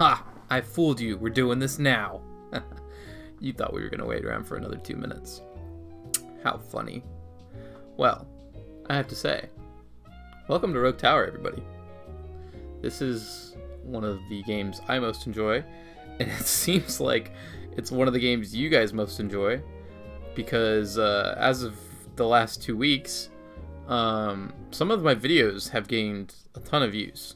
Ha! I fooled you. We're doing this now. You thought we were going to wait around for another 2 minutes. How funny. Well, I have to say, welcome to Rogue Tower, everybody. This is one of the games I most enjoy, and it seems like it's one of the games you guys most enjoy, because as of the last 2 weeks, some of my videos have gained a ton of views.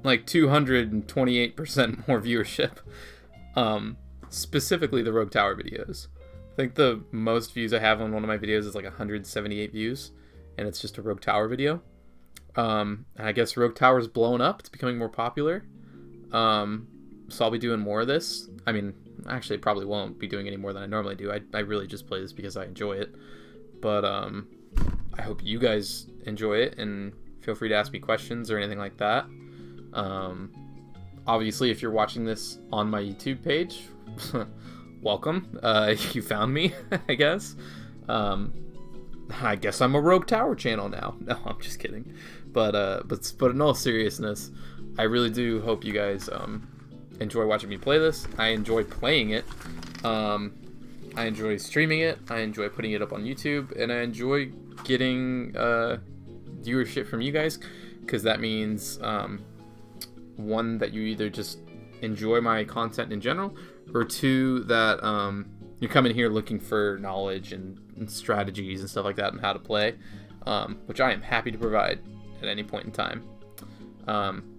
Like 228% more viewership. Specifically the Rogue Tower videos. I think the most views I have on one of my videos is like 178 views, and it's just a Rogue Tower video. And I guess Rogue Tower's blown up. It's becoming more popular. So I'll be doing more of this. I mean, actually, I probably won't be doing any more than I normally do. I really just play this because I enjoy it. But I hope you guys enjoy it, and feel free to ask me questions or anything like that. Obviously, if you're watching this on my YouTube page, welcome. You found me, I guess. I guess I'm a Rogue Tower channel now. No, I'm just kidding. But in all seriousness, I really do hope you guys enjoy watching me play this. I enjoy playing it. I enjoy streaming it. I enjoy putting it up on YouTube, and I enjoy getting viewership from you guys, because that means one, that you either just enjoy my content in general, or two, that you're coming here looking for knowledge and strategies and stuff like that and how to play, which I am happy to provide at any point in time.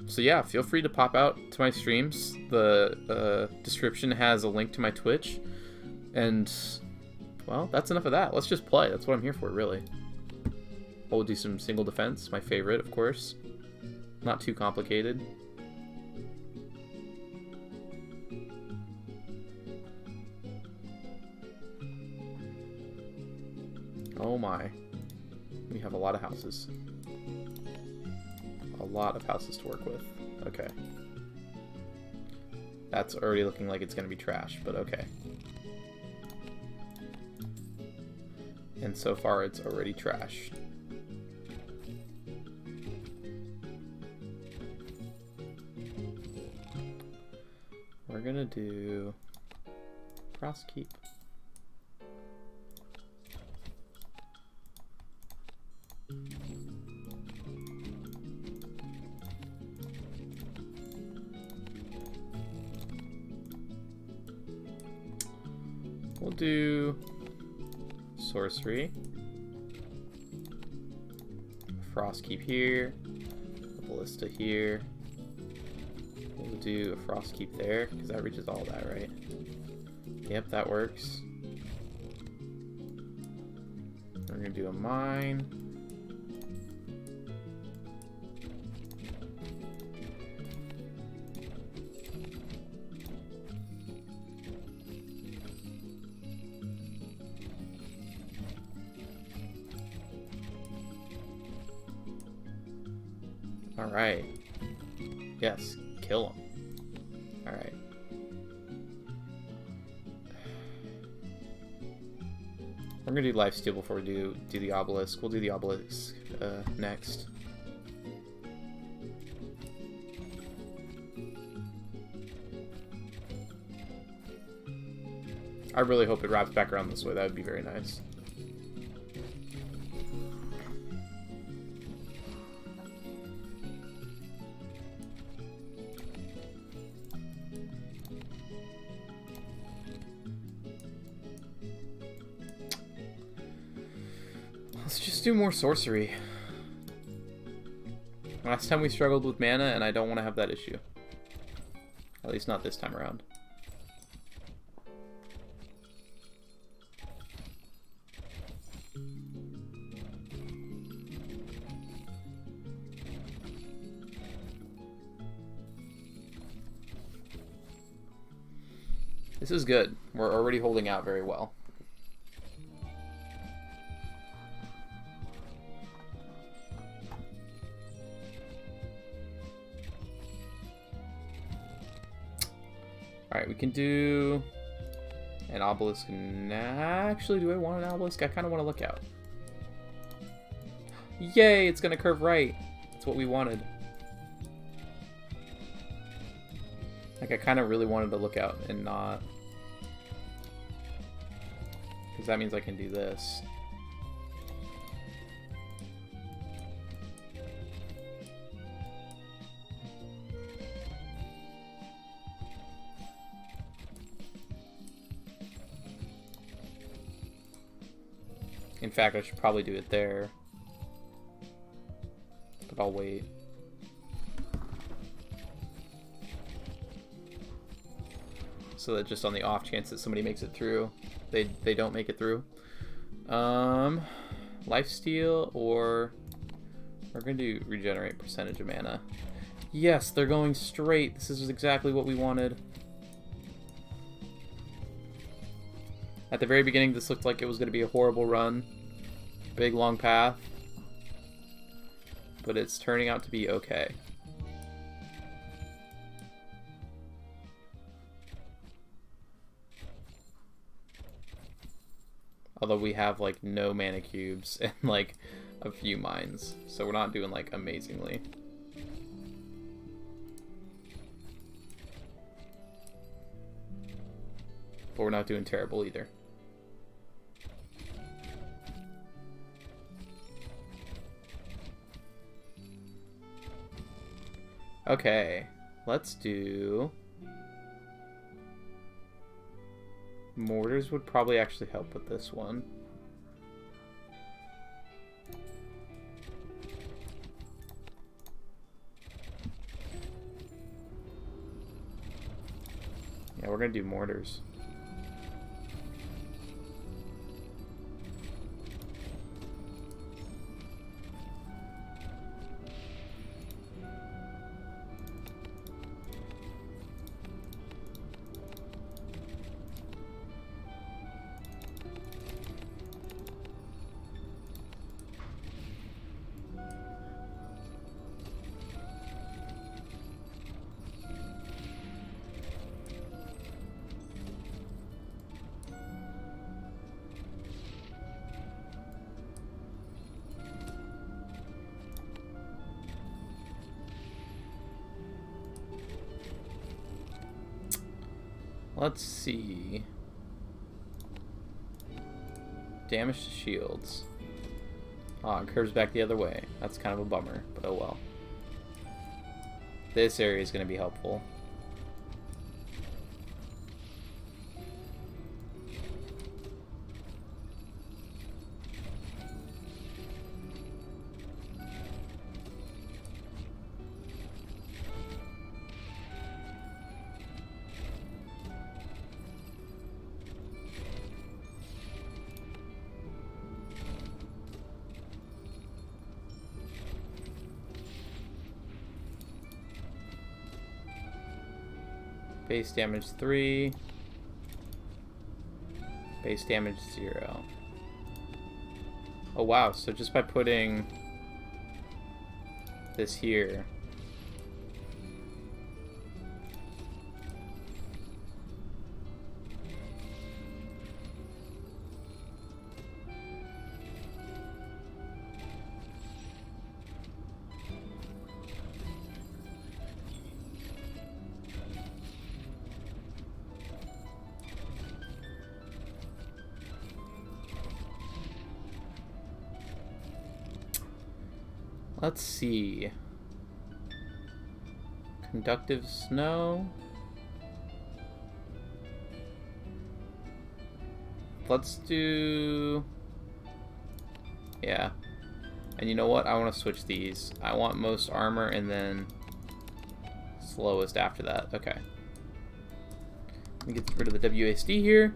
So yeah, feel free to pop out to my streams. The description has a link to my Twitch, and well, that's enough of that. Let's just play. That's what I'm here for, really. We'll do some single defense, my favorite, of course. Not too complicated. Oh my. We have a lot of houses. A lot of houses to work with. Okay. That's already looking like it's going to be trash, but okay. And so far it's already trash. We're gonna do Frost Keep. We'll do Sorcery. Frost Keep here. A Ballista here. We'll do a Frost Keep there, because that reaches all that, right? Yep, that works. We're going to do a Mine. Alright. Yes. Kill him. Alright. We're gonna do Lifesteal before we do the Obelisk. We'll do the Obelisk next. I really hope it wraps back around this way. That would be very nice. Let's just do more sorcery. Last time we struggled with mana, and I don't want to have that issue. At least not this time around. This is good. We're already holding out very well. Alright, we can do an obelisk. Actually, do I want an obelisk? I kind of want to look out. Yay, it's going to curve right. That's what we wanted. Like, I kind of really wanted to look out and not. Because that means I can do this. In fact, I should probably do it there. But I'll wait. So that just on the off chance that somebody makes it through, they don't make it through. Lifesteal, or we're gonna do regenerate percentage of mana. Yes, they're going straight. This is exactly what we wanted. At the very beginning, this looked like it was gonna be a horrible run. Big long path. But it's turning out to be okay. Although we have like no mana cubes and like a few mines. So we're not doing like amazingly. But we're not doing terrible either. Okay, let's do... Mortars would probably actually help with this one. Yeah, we're gonna do mortars. Let's see. Damage to shields. Ah, it curves back the other way. That's kind of a bummer, but oh well. This area is going to be helpful. Base damage 3. Base damage 0. Oh wow, so just by putting this here. Let's see. Conductive snow. Let's do... Yeah. And you know what? I want to switch these. I want most armor and then slowest after that. Okay. Let me get rid of the WASD here.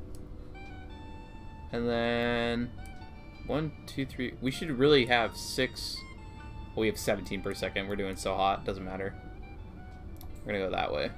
And then 1, 2, 3. We should really have 6. Well, we have 17 per second. We're doing so hot. Doesn't matter. We're gonna go that way.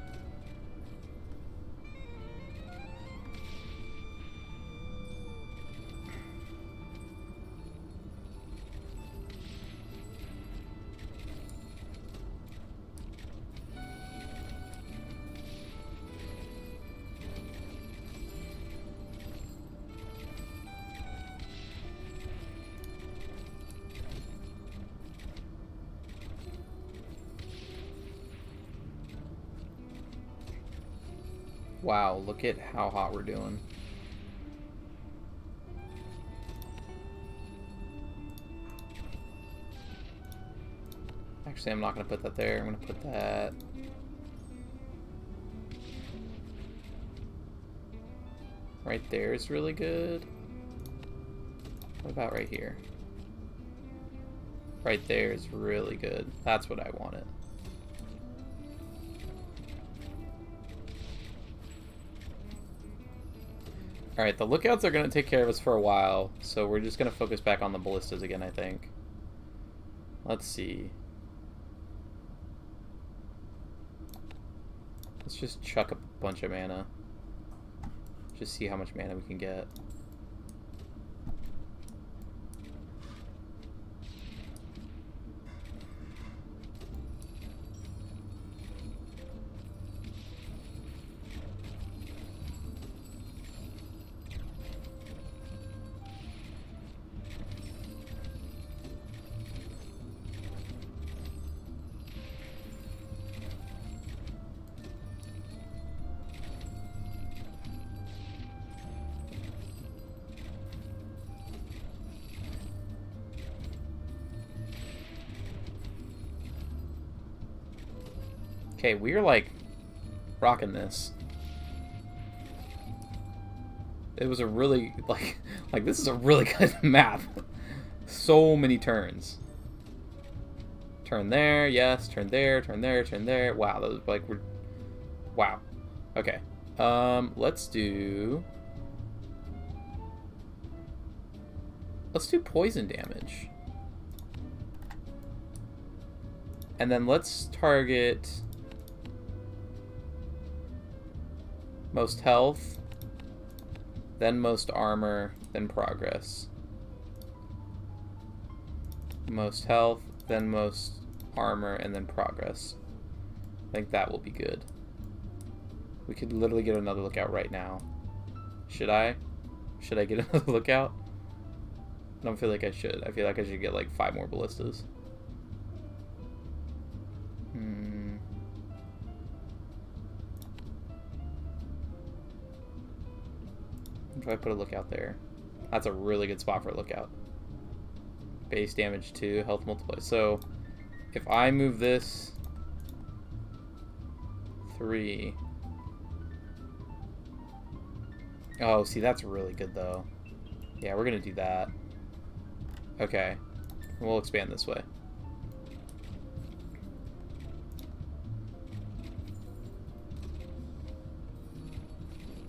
Wow, look at how hot we're doing. Actually, I'm not going to put that there. I'm going to put that... right there is really good. What about right here? Right there is really good. That's what I wanted. Alright, the lookouts are going to take care of us for a while, so we're just going to focus back on the ballistas again, I think. Let's see. Let's just chuck a bunch of mana. Just see how much mana we can get. Okay, we're like rocking this. It was a really like this is a really good map. So many turns. Turn there, yes, turn there, turn there, turn there. Wow, those like we're wow. Okay. Let's do poison damage. And then let's target most health, then most armor, then progress. Most health, then most armor, and then progress. I think that will be good. We could literally get another lookout right now. Should I? Should I get another lookout? I don't feel like I should. I feel like I should get like 5 more ballistas. If I put a lookout there, that's a really good spot for a lookout. Base damage 2, health multiply. So if I move this 3, oh, see, that's really good though. Yeah, we're gonna do that. Okay, we'll expand this way.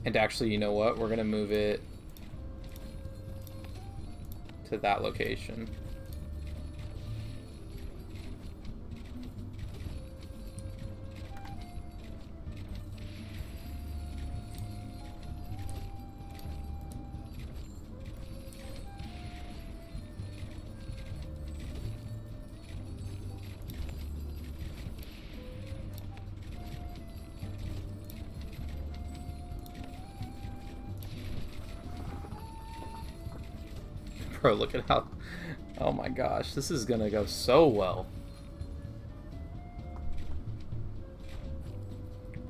And actually, you know what? We're going to move it to that location. Bro, look at how... oh my gosh, this is gonna go so well.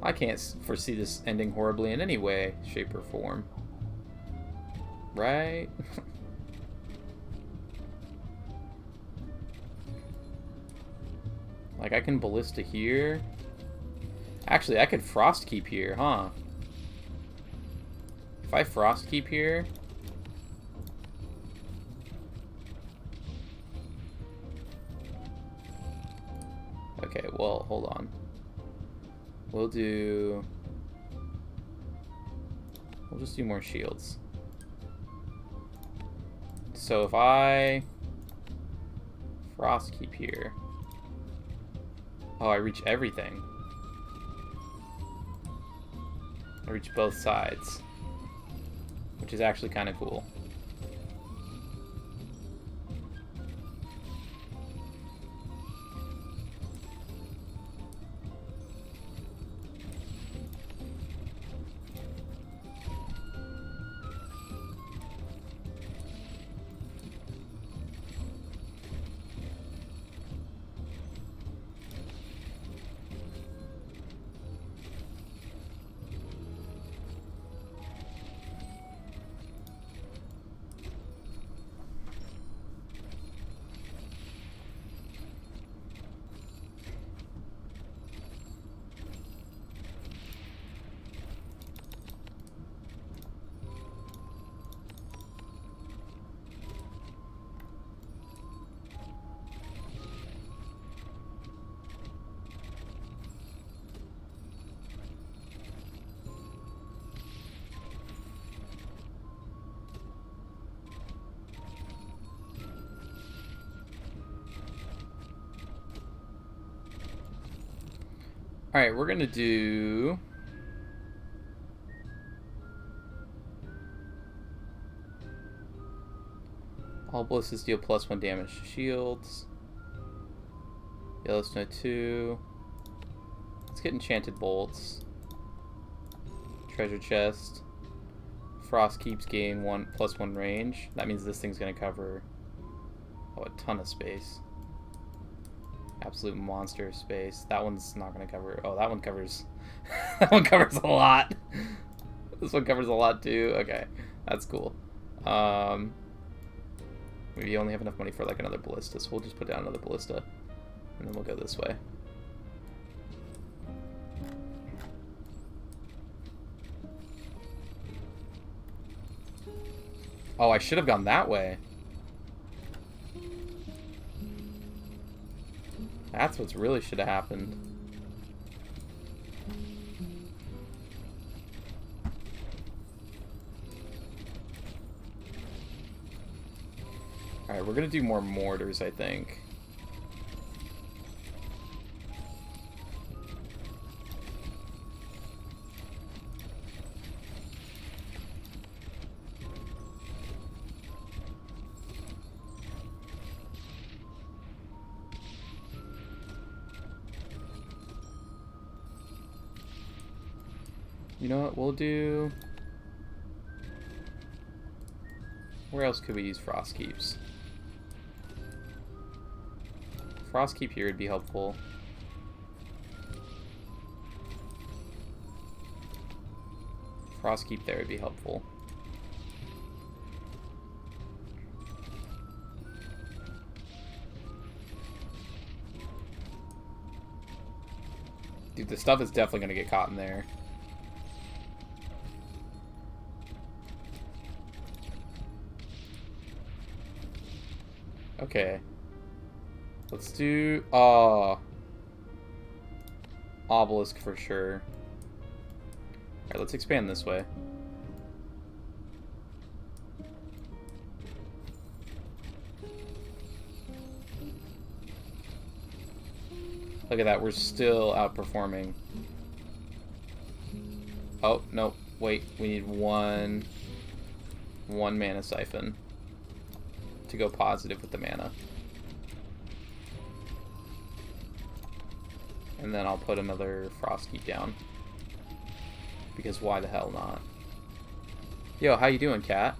I can't foresee this ending horribly in any way, shape, or form. Right? Like, I can ballista here. Actually, I could frost keep here, huh? If I frost keep here... okay, well, hold on. We'll just do more shields. So if I frost keep here... oh, I reach everything. I reach both sides. Which is actually kind of cool. Alright, we're gonna do... all ballistas deal +1 damage to shields. Yellow Snow 2. Let's get Enchanted Bolts. Treasure Chest. Frost keeps gain +1 range. That means this thing's gonna cover a ton of space. Absolute monster of space. That one's not gonna cover. Oh, that one covers. That one covers a lot. This one covers a lot too. Okay, that's cool. Maybe you only have enough money for like another ballista, so we'll just put down another ballista, and then we'll go this way. Oh, I should have gone that way. That's what's really should have happened. Alright, we're gonna do more mortars, I think. You know what we'll do? Where else could we use Frost Keeps? Frost Keep here would be helpful. Frost Keep there would be helpful. Dude, the stuff is definitely going to get caught in there. Okay. Let's do... obelisk for sure. Alright, let's expand this way. Look at that, we're still outperforming. Oh, no, wait, we need one mana siphon to go positive with the mana. And then I'll put another Frost Keep down. Because why the hell not? Yo, how you doing, cat?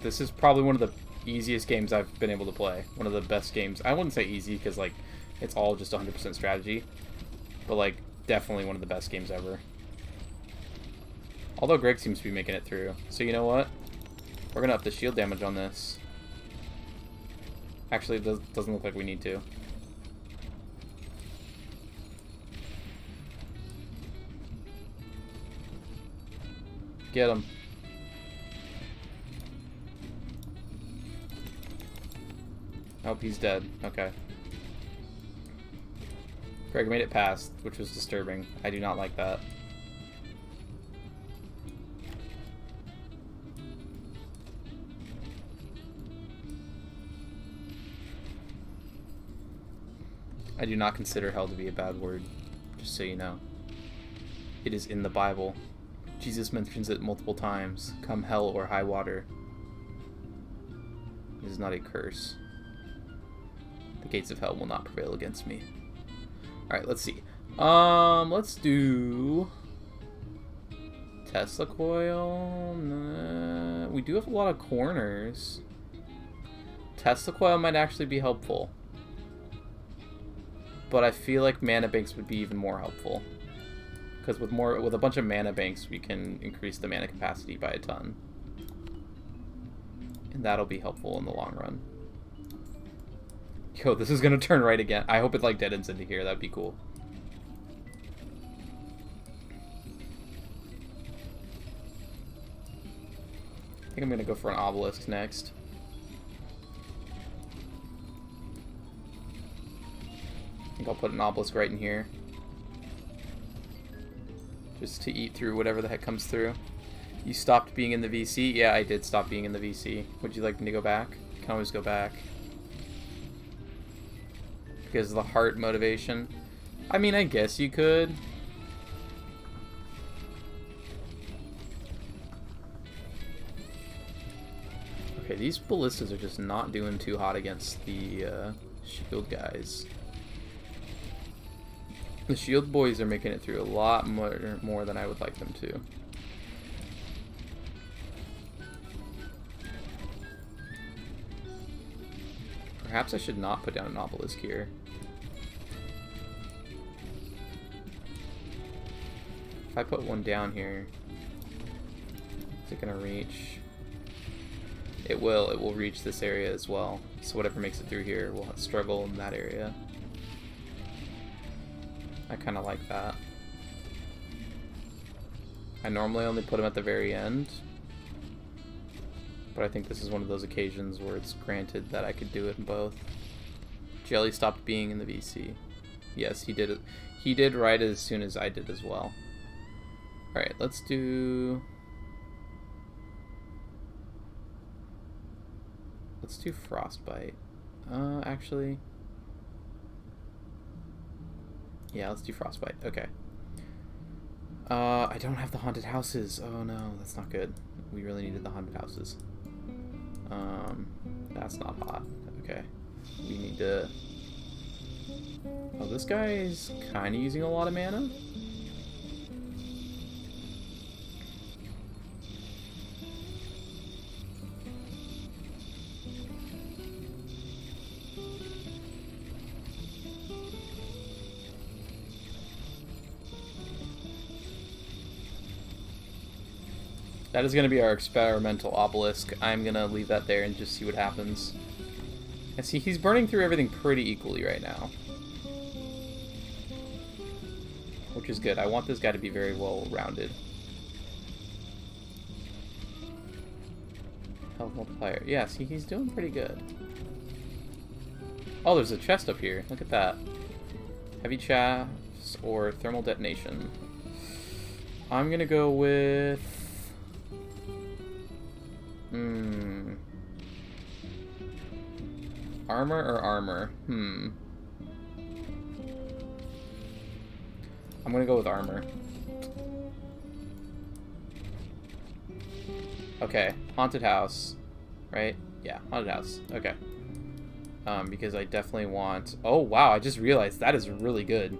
This is probably one of the easiest games I've been able to play. One of the best games. I wouldn't say easy, because, like, it's all just 100% strategy. But, like, definitely one of the best games ever. Although Greg seems to be making it through. So you know what? We're going to up the shield damage on this. Actually, it doesn't look like we need to. Get him. Oh, he's dead. Okay. Greg made it past, which was disturbing. I do not like that. I do not consider hell to be a bad word, just so you know. It is in the Bible. Jesus mentions it multiple times. Come hell or high water. It is not a curse. The gates of hell will not prevail against me. Alright, let's see. Let's do... Tesla coil? Nah. We do have a lot of corners. Tesla coil might actually be helpful. But I feel like mana banks would be even more helpful. Because with a bunch of mana banks, we can increase the mana capacity by a ton. And that'll be helpful in the long run. Yo, this is going to turn right again. I hope it like dead ends into here. That'd be cool. I think I'm going to go for an obelisk next. I think I'll put an obelisk right in here. Just to eat through whatever the heck comes through. You stopped being in the VC? Yeah, I did stop being in the VC. Would you like me to go back? I can always go back. because of the heart motivation. I mean, I guess you could. Okay, these ballistas are just not doing too hot against the shield guys. The shield boys are making it through a lot more than I would like them to. Perhaps I should not put down an obelisk here. If I put one down here, is it gonna reach? It will. It will reach this area as well. So whatever makes it through here will struggle in that area. I kind of like that. I normally only put them at the very end, but I think this is one of those occasions where it's granted that I could do it in both. Jelly stopped being in the VC. Yes, he did it. He did right as soon as I did as well. Alright, let's do... Let's do Frostbite. Actually... Yeah, let's do Frostbite. Okay. I don't have the haunted houses. Oh no, that's not good. We really needed the haunted houses. That's not hot. Okay. We need to... Oh, this guy's kind of using a lot of mana. That is going to be our experimental obelisk. I'm going to leave that there and just see what happens. And see, he's burning through everything pretty equally right now. Which is good. I want this guy to be very well-rounded. Health multiplier. Yeah, see, he's doing pretty good. Oh, there's a chest up here. Look at that. Heavy shafts or thermal detonation. I'm going to go with... Armor or armor? I'm gonna go with armor. Okay, haunted house, right? Yeah, haunted house. Okay. Because I definitely want... Oh, wow, I just realized that is really good.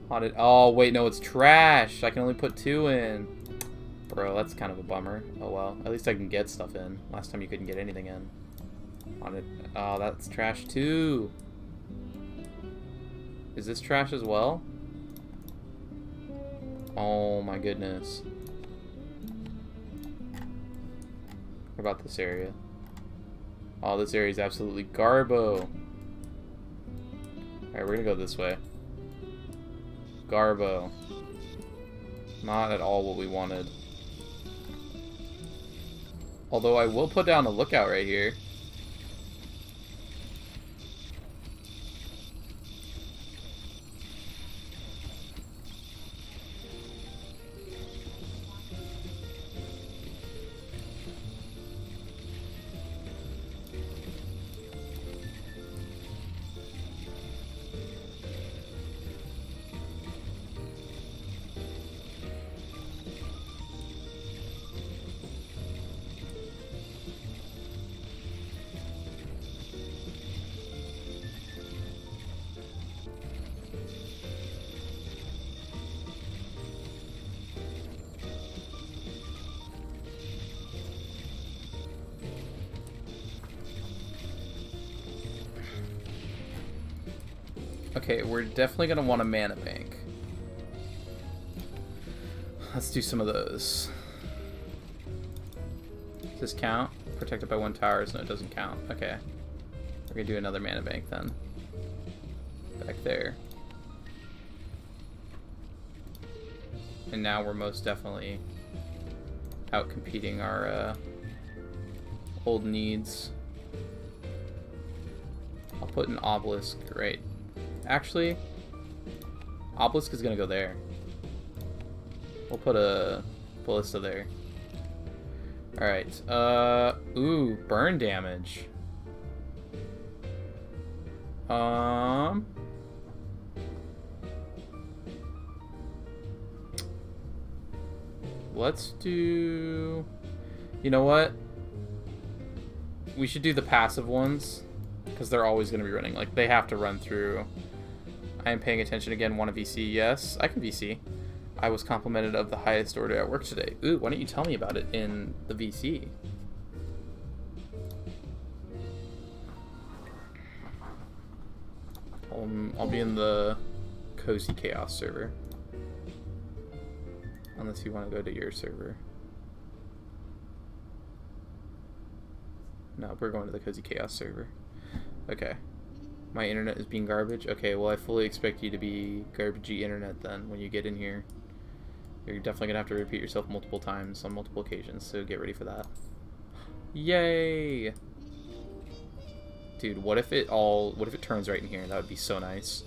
Haunted... Oh, wait, no, it's trash. I can only put 2 in. Bro, that's kind of a bummer. Oh well, at least I can get stuff in. Last time you couldn't get anything in. Haunted... Oh, that's trash too. Is this trash as well? Oh my goodness. What about this area? Oh, this area is absolutely garbo. Alright, we're gonna go this way. Garbo. Not at all what we wanted. Although I will put down a lookout right here. Okay, we're definitely going to want a mana bank. Let's do some of those. Does this count? Protected by 1 towers? No, it doesn't count. Okay. We're going to do another mana bank then. Back there. And now we're most definitely out competing our old needs. I'll put an obelisk right. Actually, obelisk is gonna go there. We'll put a ballista there. Alright, ooh, burn damage. Um... Let's do... You know what? We should do the passive ones, because they're always going to be running. Like, they have to run through. I am paying attention again. Want a VC? Yes, I can VC. I was complimented of the highest order at work today. Ooh, why don't you tell me about it in the VC? I'll be in the Cozy Chaos server. Unless you want to go to your server. No, we're going to the Cozy Chaos server. Okay. My internet is being garbage? Okay, well I fully expect you to be garbagey internet then when you get in here. You're definitely gonna have to repeat yourself multiple times on multiple occasions, so get ready for that. Yay! Dude, what if it turns right in here? That would be so nice.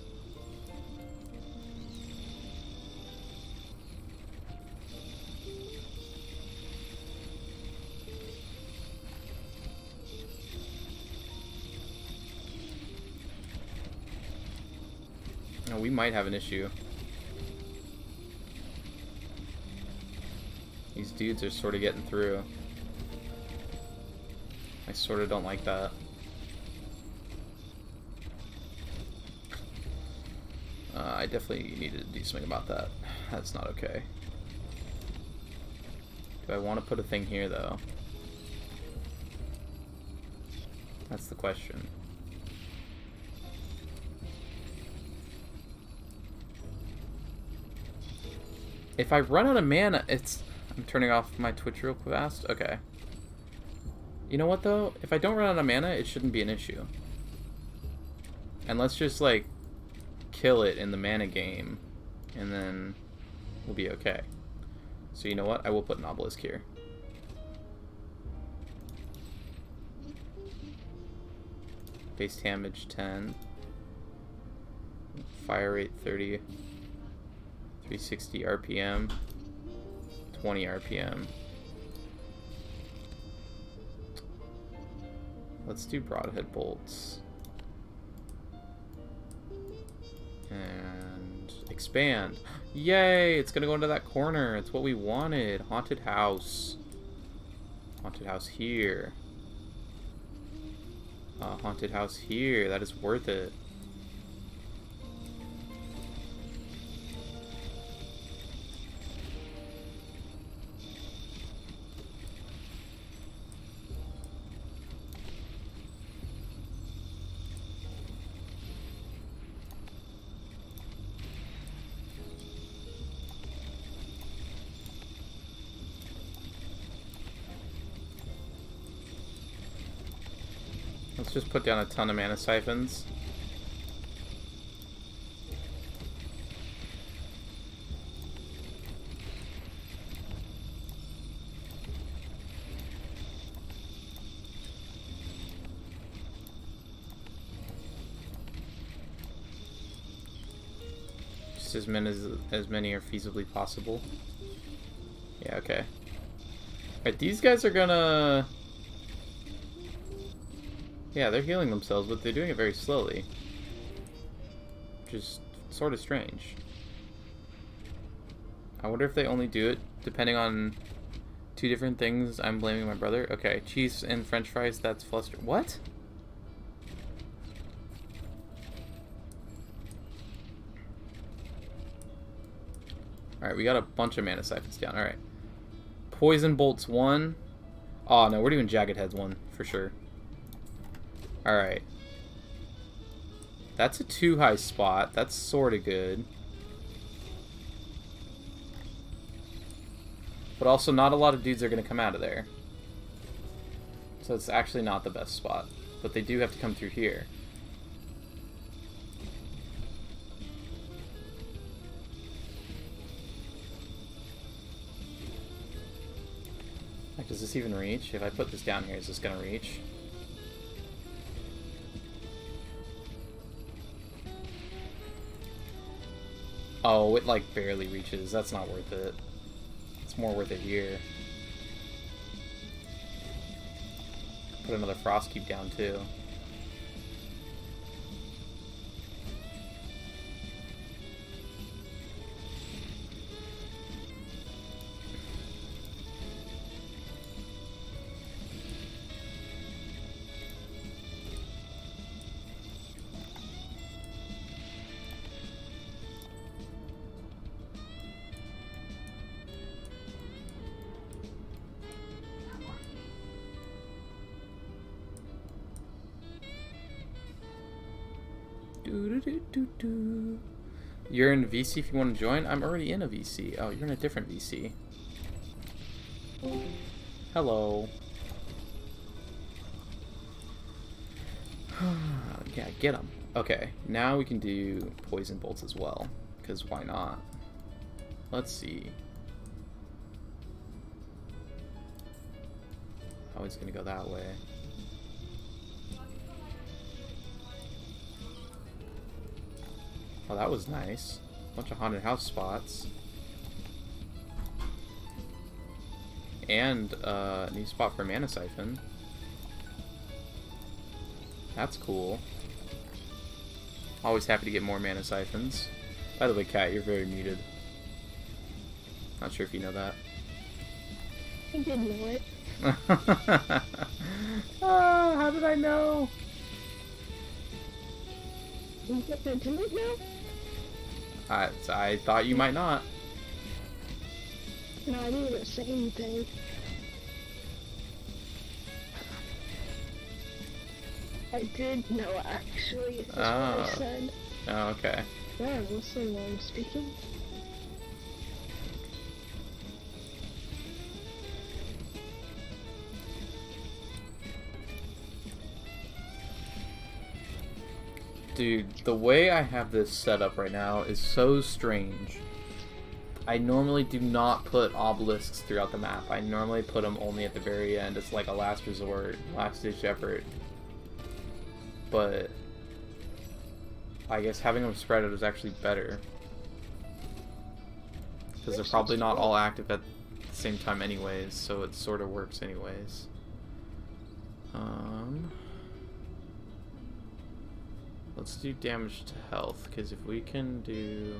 Oh, we might have an issue. These dudes are sort of getting through. I sort of don't like that. I definitely need to do something about that. That's not okay. Do I want to put a thing here, though? That's the question. If I run out of mana, I'm turning off my Twitch real fast. Okay. You know what, though? If I don't run out of mana, it shouldn't be an issue. And let's just, like, kill it in the mana game, and then we'll be okay. So you know what? I will put an obelisk here. Base damage 10. Fire rate 30. 360 RPM. 20 RPM. Let's do broadhead bolts. And expand. Yay! It's gonna go into that corner. It's what we wanted. Haunted house. Haunted house here. Haunted house here. That is worth it. Let's just put down a ton of mana siphons. Just as many are feasibly possible. Yeah, okay. Alright, these guys are gonna... Yeah, they're healing themselves, but they're doing it very slowly. Which is sort of strange. I wonder if they only do it depending on two different things. I'm blaming my brother. Okay, cheese and french fries, that's fluster. What? Alright, we got a bunch of mana siphons down. Alright. Poison bolts 1. Oh, no, we're doing jagged heads 1 for sure. Alright. That's a 2 high spot. That's sort of good. But also, not a lot of dudes are going to come out of there. So it's actually not the best spot. But they do have to come through here. Like, does this even reach? If I put this down here, is this going to reach? Oh, it like barely reaches. That's not worth it. It's more worth it here. Put another frost cube down too. Do-do-do-do-do. You're in VC if you want to join? I'm already in a VC. Oh, you're in a different VC. Hello. Yeah, get him. Okay, now we can do poison bolts as well, because why not? Let's see. Oh, he's gonna go that way. Oh, that was nice. Bunch of haunted house spots. And a new spot for Mana Siphon. That's cool. Always happy to get more Mana Siphons. By the way, Kat, you're very muted. Not sure if you know that. I didn't know it. How did I know? You get the internet now? I thought you might not. No, I didn't even say anything. I did know, actually. That's what I said. Oh, okay. Yeah, I'm listening while I'm speaking. Dude, the way I have this set up right now is so strange. I normally do not put obelisks throughout the map. I normally put them only at the very end. It's like a last resort, last ditch effort. But I guess having them spread out is actually better. Because they're probably not all active at the same time anyways, so it sort of works anyways. Let's do damage to health, because if we can do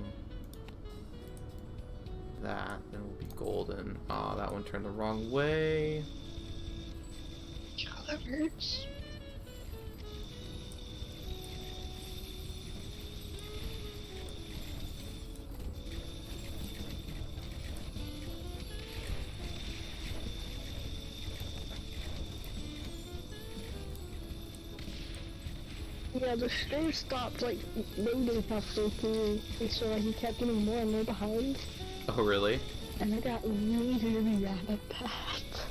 that, then we'll be golden. Ah, that one turned the wrong way. God, that hurts. Yeah, the stream stopped, like, loading halfway through, and so like, he kept getting more and more behind. Oh, really? And I got really, really mad at that.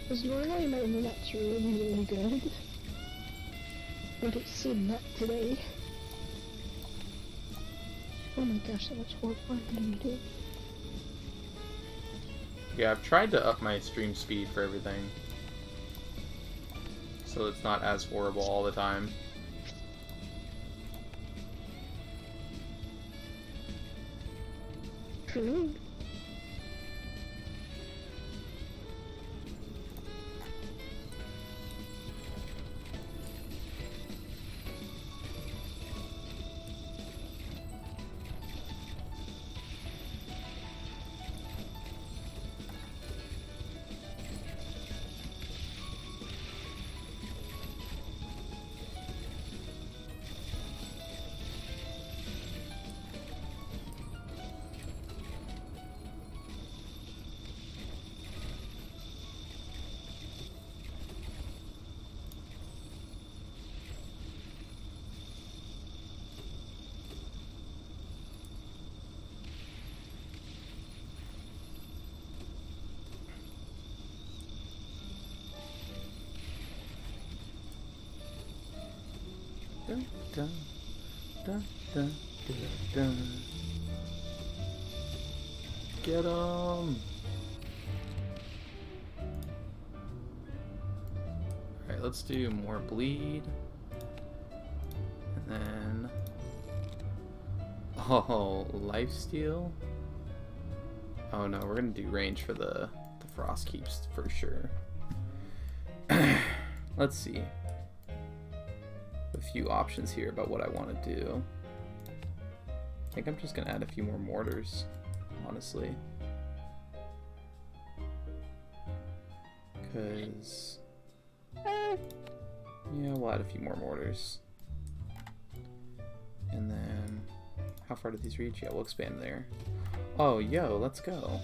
Because normally my internet's really, really good. But it said not today. Oh my gosh, that was horrifying to do. Yeah, I've tried to up my stream speed for everything, so it's not as horrible all the time. True. Dun, dun, dun, dun, dun, dun. Get 'em! Alright, let's do more bleed. And then... Oh, lifesteal? Oh no, we're gonna do range for the frost keeps for sure. Let's see. A few options here about what I want to do. I think I'm just gonna add a few more mortars, honestly. Because... yeah, we'll add a few more mortars. And then... how far did these reach? Yeah, we'll expand there. Oh, yo, let's go.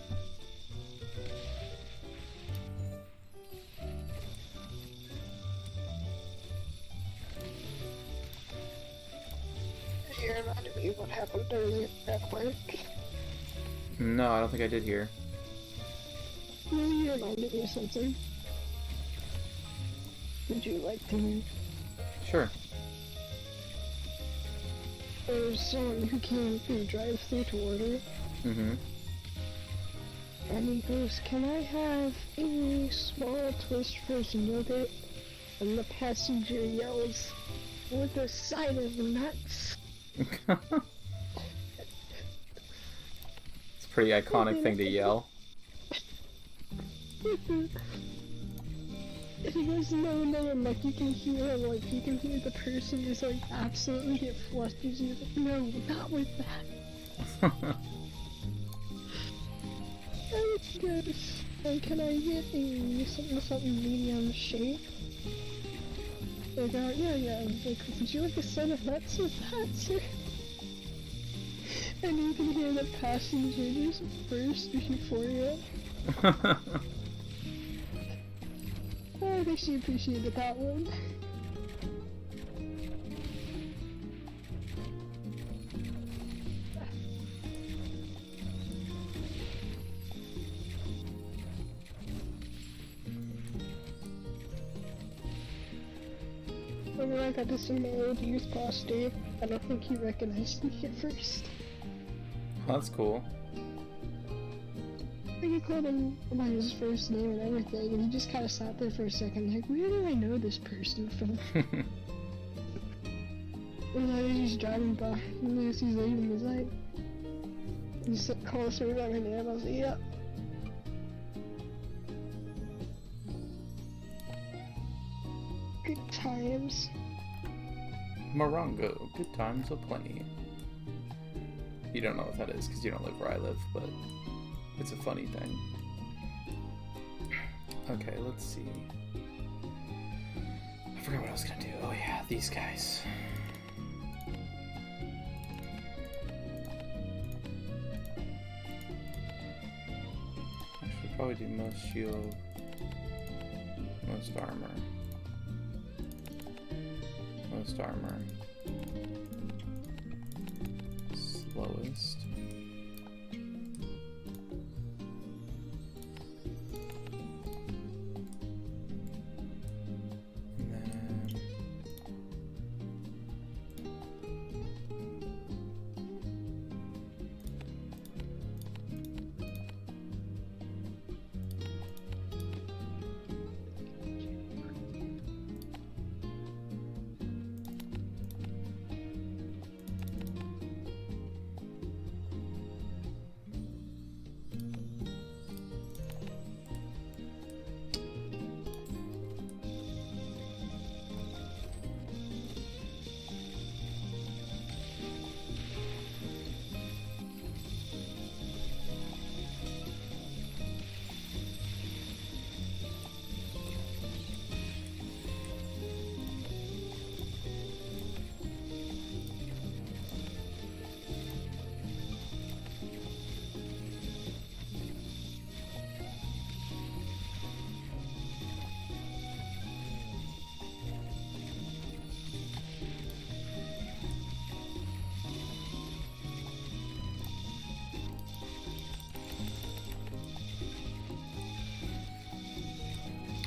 me what happened earlier at work? No, I don't think I did hear. Well, you reminded me of something. Would you like to hear? Sure. There's someone who came through the drive-thru to order, Mm-hmm. and he goes, "Can I have a small twist frozen yogurt?" And the passenger yells, "With a side of nuts." It's a pretty iconic thing to yell. And he goes, "No, no," and like you can hear him, like you can hear the person just like absolutely get flustered. He's like, "No, not with that." And he goes, "Can I get a something medium shake?" They go, "Yeah." Like, "Would you like a set of nuts with that, sir?" And you can hear the passenger just burst with euphoria. I think she appreciated that one. And when I got to see my old youth pastor, I don't think he recognized me at first. That's cool. I think he called him by his first name and everything, and he just kind of sat there for a second, like, where do I know this person from? And I was just driving by, and as he's leaving, he's like, he calls me by my name. I was like, "Yeah." Good times. Morongo, good times aplenty. You don't know what that is because you don't live where I live, but it's a funny thing. Okay, let's see. I forgot what I was gonna do. Oh yeah, these guys. I should probably do most shield, most armor. Most armor. Slowest.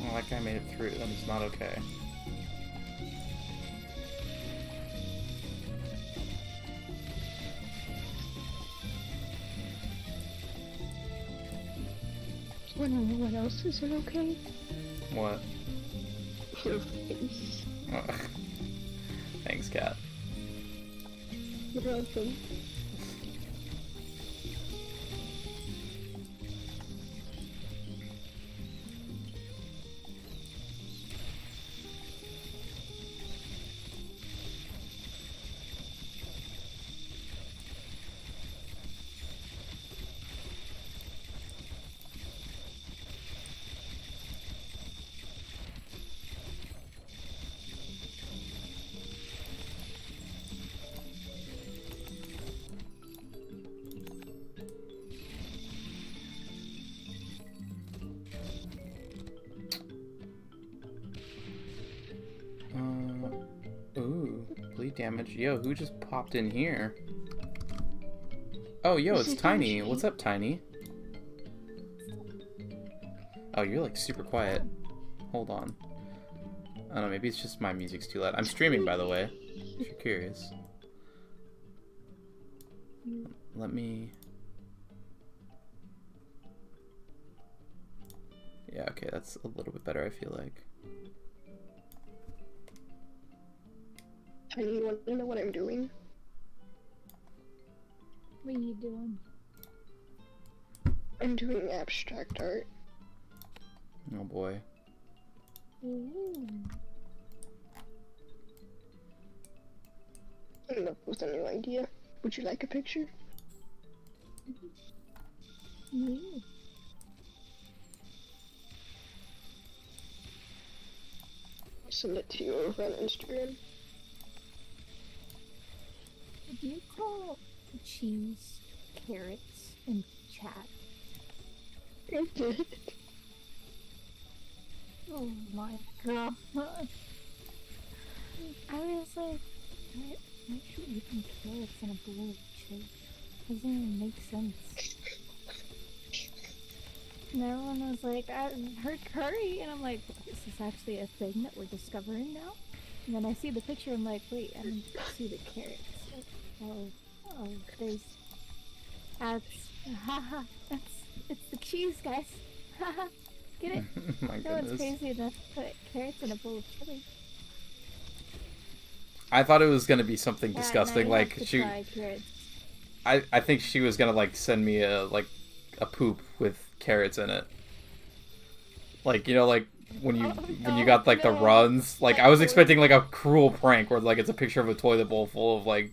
And then oh, that guy made it through. That is not okay. Wanna know what else isn't okay? What? Your face. Oh. Thanks, Cat. You're welcome. Ooh, bleed damage. Yo, who just popped in here? Oh, yo, Is it's it Tiny. Yoshi? What's up, Tiny? Oh, you're like super quiet. Hold on. I don't know, maybe it's just my music's too loud. I'm streaming, by the way, if you're curious. Let me... Yeah, okay, that's a little bit better, I feel like. Tiny, you want to know what I'm doing? What are you doing? I'm doing abstract art. Oh boy. Ooh. I don't know with a new idea. Would you like a picture? Yeah. I'll send it to you over on Instagram. Do you call cheese carrots in chat? I did. Oh my god. I was like, why should you eating carrots in a bowl of chili? Doesn't even make sense. And everyone was like, I heard curry, and I'm like, this is actually a thing that we're discovering now? And then I see the picture, I'm like, wait, I didn't see the carrots. Oh, there's... haha, it's the cheese, guys. Haha, get it? My No one's goodness. crazy enough to put carrots in a bowl of chili. I thought it was gonna be something Yeah, disgusting, now you like have to she... try carrots. I think she was gonna, like, send me a poop with carrots in it. Like, you know, like, when you got, like, the no. runs. Like, I was expecting, like, a cruel prank where, like, it's a picture of a toilet bowl full of, like,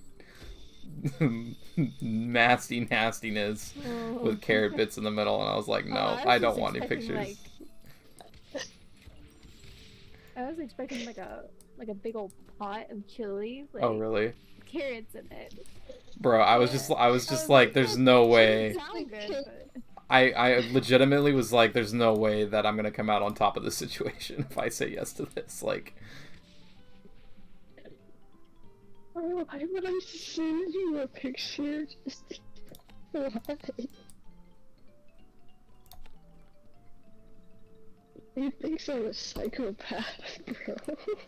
nastiness Oh. with carrot bits in the middle, and I was like, no, I don't want any pictures. I was expecting like a big old pot of chili, like Oh, really? carrots in it. Bro, I was just like, there's no way. Sound good, but... I legitimately was like, there's no way that I'm gonna come out on top of this situation if I say yes to this. Like, Why would I send you a picture? Just why? You think I'm a psychopath, bro?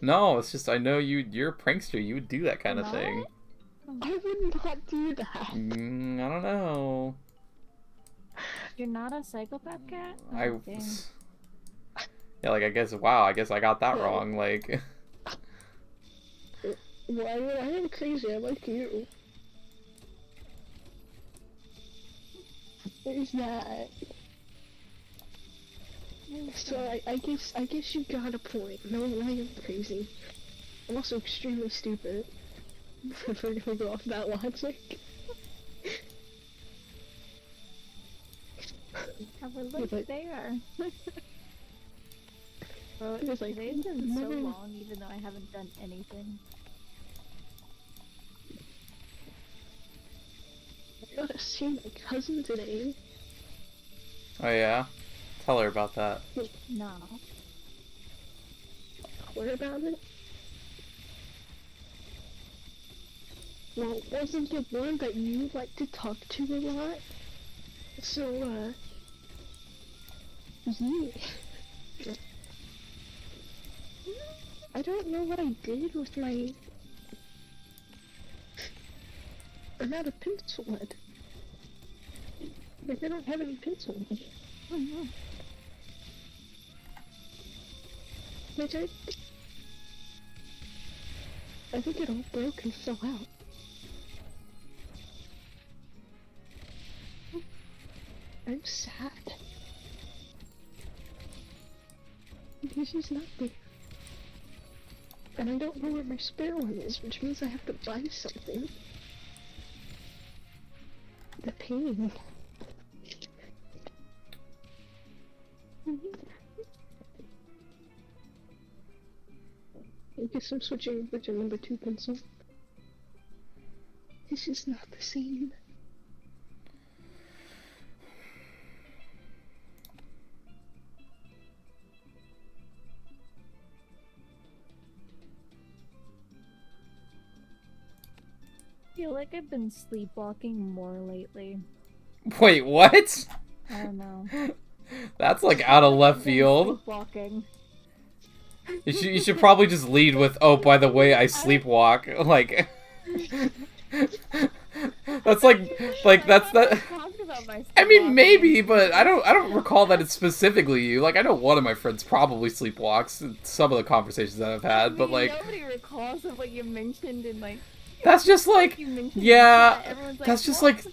no, it's just I know you're a prankster. You would do that kind of Not? thing. I would not do that. I don't know. You're not a psychopath cat? I Oh, dang. yeah, like I guess I got that wrong. Like, Why would I am crazy? I like you. There's that. So I guess you got a point. No, I am crazy. I'm also extremely stupid. If we're gonna go off that logic. We're like But- there. Bro, It was like, today's been so never- long, even though I haven't done anything. I gotta see my cousin today. oh yeah, tell her about that. No. What about it? Well, wasn't the one that you like to talk to a lot? So, yeah. I don't know what I did with my... I'm out of pencil lead. Like, I don't have any pencil lead. Which I think it all broke and fell out. I'm sad. Because she's not there. And I don't know where my spare one is, which means I have to buy something. The pain. I guess I'm switching over to number 2 pencil. This is not the same. feel like I've been sleepwalking more lately. Wait, what? I don't know. That's like out of left I've been field. Sleepwalking. You should probably just lead with, oh, by the way, I sleepwalk. Like, that's like that's that. Talked about my I mean, sleepwalking. maybe, but I don't recall that it's specifically you. Like, I know one of my friends probably sleepwalks in some of the conversations that I've had, but like, nobody recalls of what you mentioned in like. that's just like, You mentioned yeah, that. Everyone's that's just "What?"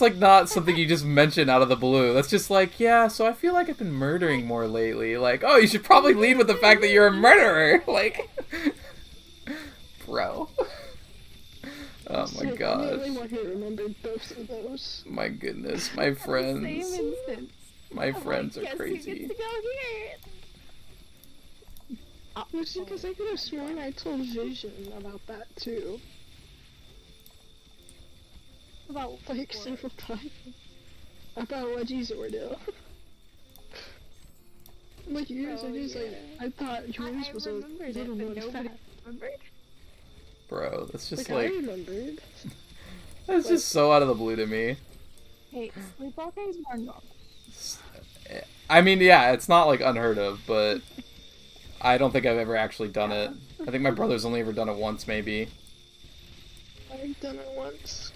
like not something you just mention out of the blue. That's just like, yeah, so I feel like I've been murdering more lately. Like, oh, you should probably lead with the fact that you're a murderer. Like, bro. Oh my I'm the god. only one who remembered both of those. My goodness, my Same friends. instance. My I'm friends like, are guess who crazy. gets to go here? It was because I could have sworn I told Vision about that too. About Like what? several times. About Wedgie's ordeal. Like yours, Oh, I just like, yeah. I thought yours I was a remembered little it, more but nobody fat. remembered. Bro, that's just Like, I like, remembered. that's just so out of the blue to me. Hey, sleepwalking is more normal. I mean, yeah, it's not like unheard of, but I don't think I've ever actually done it. I think my brother's only ever done it once, maybe. I've done it once.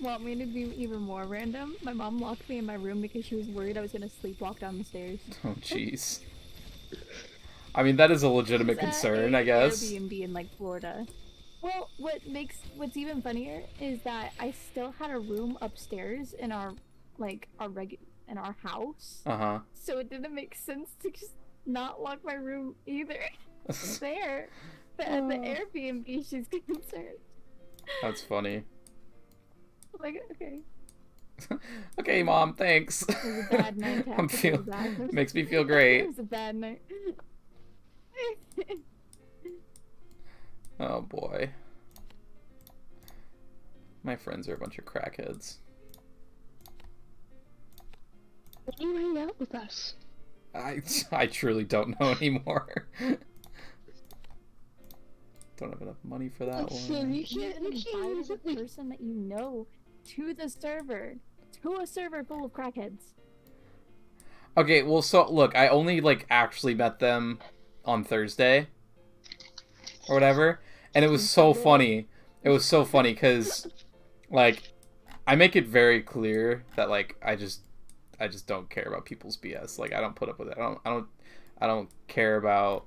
Want me to be even more random? My mom locked me in my room because she was worried I was gonna sleepwalk down the stairs. Oh, jeez. I mean, that is a legitimate It's at concern, a I guess. Airbnb in like Florida. Well, what's even funnier is that I still had a room upstairs in our in our house, Uh-huh. so it didn't make sense to just not lock my room either. It's there, but at the Airbnb, she's concerned. That's funny. Like, okay, Okay, Mom, thanks. it was a bad night. I'm feel makes me feel great. It was a bad night. Oh boy. My friends are a bunch of crackheads. Why do you hang out with us? I truly don't know anymore. Don't have enough money for that So one. you can't Invite use a it. Like, person that you know to the server, to a server full of crackheads. Okay, well, so look, I only like actually met them on Thursday or whatever, and it was so funny. It was so funny because, like, I make it very clear that like I just don't care about people's BS. Like, I don't put up with it. I don't care about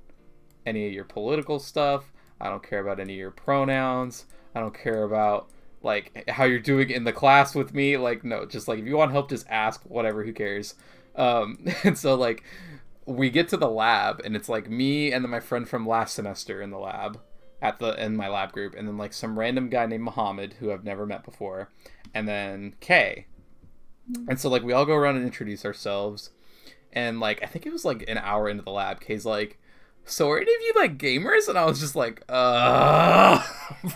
any of your political stuff. I don't care about any of your pronouns. I don't care about like how you're doing in the class with me. Like, no, just like if you want help, just ask. Whatever, who cares? And so like we get to the lab, and it's like me and then my friend from last semester in the lab in my lab group, and then like some random guy named Muhammad who I've never met before, and then Kay. And so like we all go around and introduce ourselves, and like I think it was like an hour into the lab, Kay's like, so are any of you like gamers? And I was just like,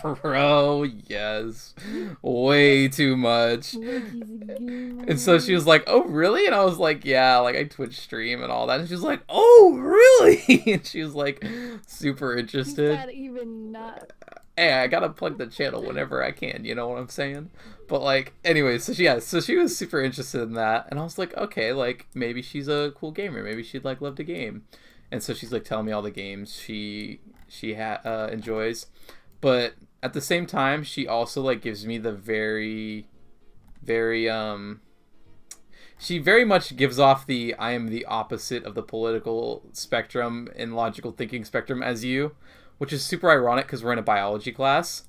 bro, yes, way too much. Look, he's a gamer. And so she was like, oh, really? And I was like, yeah, like I Twitch stream and all that. And she was like, oh, really? And she was like super He's interested. not even not. Hey, I gotta plug the channel whenever I can, you know what I'm saying? But like, anyway, so she was super interested in that. And I was like, okay, like maybe she's a cool gamer. Maybe she'd like love to game. And so she's like telling me all the games she enjoys, but at the same time she also like gives me the very she very much gives off the I am the opposite of the political spectrum and logical thinking spectrum as you, which is super ironic because we're in a biology class.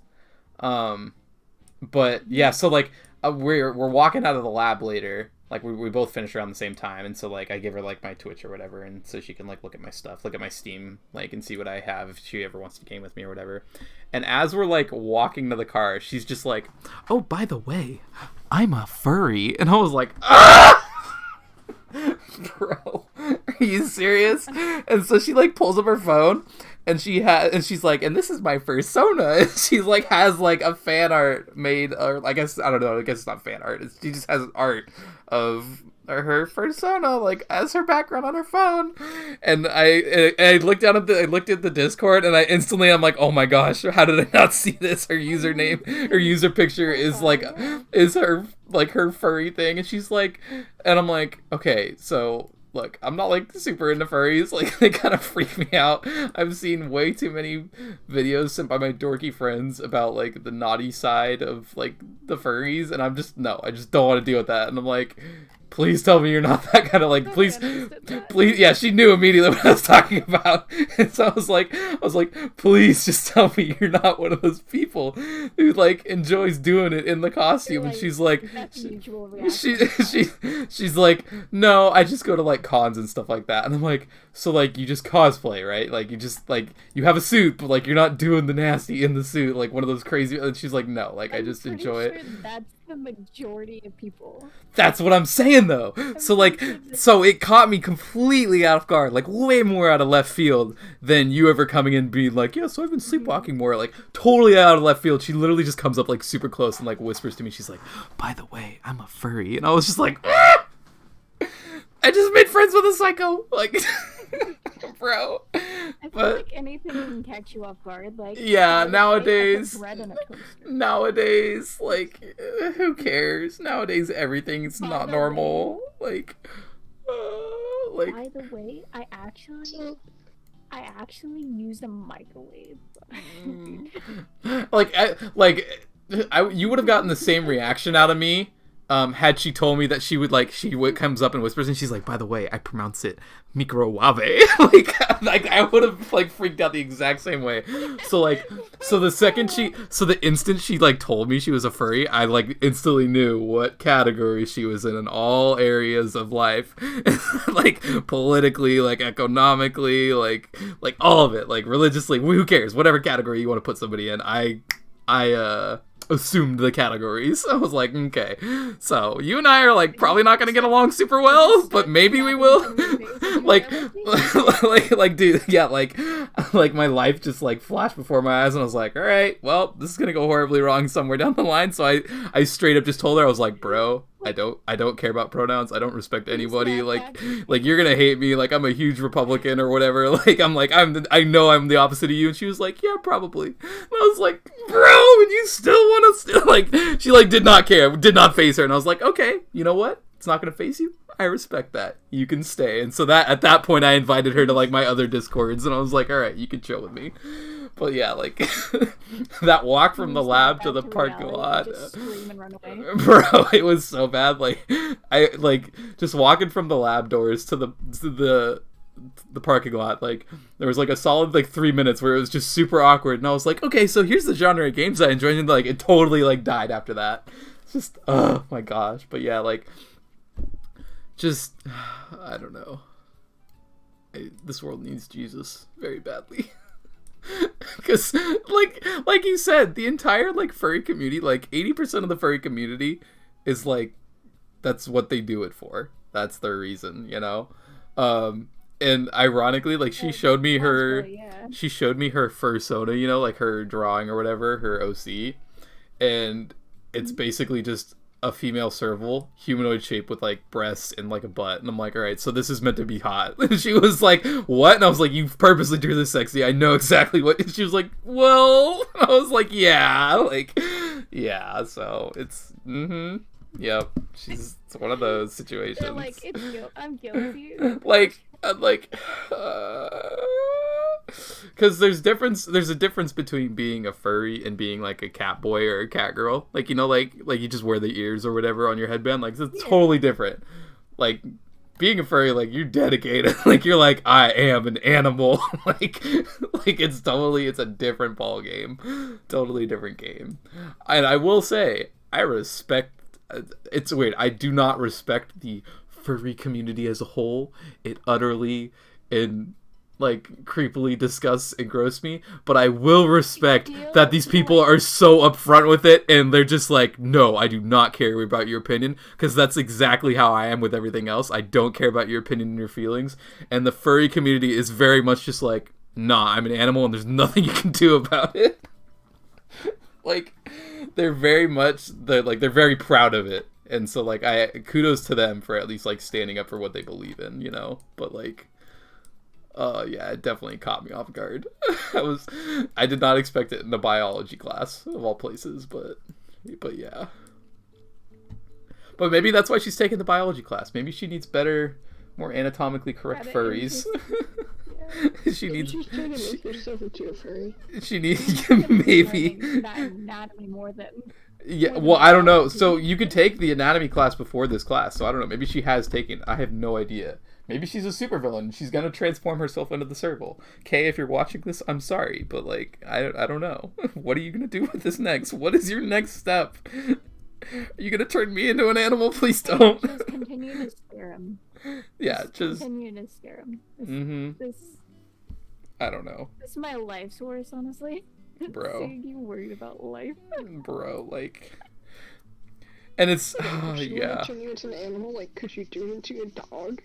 But yeah, so like we're walking out of the lab later. Like, we both finished around the same time, and so, like, I give her, like, my Twitch or whatever, and so she can, like, look at my stuff, look at my Steam, like, and see what I have if she ever wants to game with me or whatever. And as we're, like, walking to the car, she's just like, oh, by the way, I'm a furry. And I was like, ah! Bro, are you serious? And so she, like, pulls up her phone, and she's like, and this is my fursona. And she's like, has like a fan art made, or I guess it's not fan art. She just has art of her persona like as her background on her phone, and I looked down at the Discord, and I'm like, oh my gosh, how did I not see this? Her username, her user picture is like is her like her furry thing, and she's like, and I'm like, okay, so look, I'm not like super into furries, like they kind of freak me out. I've seen way too many videos sent by my dorky friends about like the naughty side of like the furries, and I just don't want to deal with that. And I'm like, please tell me you're not that kind of like, please, yeah, she knew immediately what I was talking about. And so I was like, please just tell me you're not one of those people who like enjoys doing it in the costume. And she's like, she's like, no, I just go to like cons and stuff like that. And I'm like, so like you just cosplay, right? Like you just like, you have a suit, but like you're not doing the nasty in the suit, like one of those crazy. And she's like, no, like I just enjoy it. That's the majority of people. That's what I'm saying though. So like, so it caught me completely out of guard, like way more out of left field than you ever coming in and being like, yeah, so I've been sleepwalking more, like totally out of left field. She literally just comes up like super close and like whispers to me. She's like, by the way, I'm a furry. And I was just like, ah! I just made friends with a psycho, like, bro. I feel like anything can catch you off guard. Like, yeah, nowadays, who cares? Nowadays, everything's not normal. Like, by the way, I actually use a microwave. You would have gotten the same reaction out of me. Had she told me that comes up and whispers and she's like, by the way, I pronounce it microwave. like I would have like freaked out the exact same way. So the instant she like told me she was a furry, I like instantly knew what category she was in all areas of life. Like politically, like economically, like all of it, like religiously, who cares? Whatever category you want to put somebody in, I assumed the categories. I was like, okay, so you and I are like probably not gonna get along super well, but maybe we will. like dude, yeah, like my life just like flashed before my eyes, and I was like, all right, well, this is gonna go horribly wrong somewhere down the line. So I straight up just told her, I was like, bro, I don't care about pronouns. I don't respect anybody. Like you're gonna hate me. Like I'm a huge Republican or whatever. Like I know I'm the opposite of you. And she was like, yeah, probably. And I was like, bro, and you still want to like, she like did not care, did not face her. And I was like, okay, you know what? It's not gonna face you. I respect that. You can stay. And so that at that point I invited her to like my other Discords, and I was like, all right, you can chill with me. But yeah, like that walk from the lab to the parking lot, bro, it was so bad. Like I like just walking from the lab doors to the parking lot. Like there was like a solid like 3 minutes where it was just super awkward, and I was like, okay, so here's the genre of games I enjoy, and like it totally like died after that. It's just oh my gosh. But yeah, like just I don't know. This world needs Jesus very badly. Because like you said, the entire like furry community, like 80% of the furry community is like, that's what they do it for. That's their reason, you know. And ironically, like she showed me her fursona, you know, like her drawing or whatever, her OC, and it's basically just a female serval, humanoid shape with like breasts and like a butt, and I'm like, all right, so this is meant to be hot. And she was like, what? And I was like, you purposely drew this sexy, I know exactly what. And she was like, well, I was like, yeah, like, yeah, so it's yep, it's one of those situations. They're like, I'm guilty. Because there's a difference between being a furry and being like a cat boy or a cat girl. Like, you know, like you just wear the ears or whatever on your headband. Like, it's totally different. Like, being a furry, like, you're dedicated. Like, you're like, I am an animal. like it's a different ball game. Totally different game. And I will say, I respect, it's weird, I do not respect the furry community as a whole. It utterly and like creepily disgusts and gross me, but I will respect that these people are so upfront with it, and they're just like, no, I do not care about your opinion, because that's exactly how I am with everything else. I don't care about your opinion and your feelings, and the furry community is very much just like, nah, I'm an animal and there's nothing you can do about it. Like they're very proud of it. And so like I kudos to them for at least like standing up for what they believe in, you know. But like yeah, it definitely caught me off guard. I did not expect it in the biology class of all places, but yeah. But maybe that's why she's taking the biology class. Maybe she needs better, more anatomically correct furries. She needs. She's trying to make herself into a furry. She needs maybe. That anatomy more than. Yeah, well, I don't know. So you could take the anatomy class before this class. So I don't know. Maybe she has taken. I have no idea. Maybe she's a supervillain. She's gonna transform herself into the Serval. Kay, if you're watching this, I'm sorry, but like, I don't know. What are you gonna do with this next? What is your next step? Are you gonna turn me into an animal? Please don't. Just continue to scare him. Yeah, just continue to scare him. This I don't know. This is my life source, honestly. Bro. Seeing you worried about life. Bro, like, and it's She yeah. wanna turn you into an animal, like, could you turn into a dog?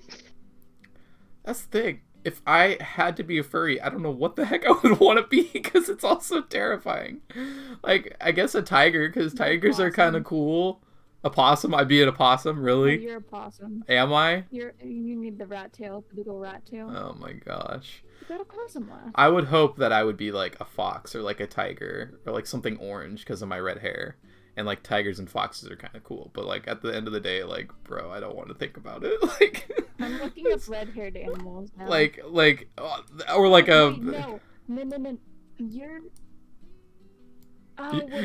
That's the thing. If I had to be a furry, I don't know what the heck I would want to be because it's also terrifying. Like, I guess a tiger because tigers are kind of cool. A possum? I'd be an opossum, really? You're a possum. Am I? You need the rat tail, the big ol' rat tail. Oh my gosh. You got a possum laugh. I would hope that I would be like a fox or like a tiger or like something orange because of my red hair. And like tigers and foxes are kind of cool, but like at the end of the day, like, bro, I don't want to think about it. Like, I'm looking up red-haired animals now. or like a. Wait, no. You're.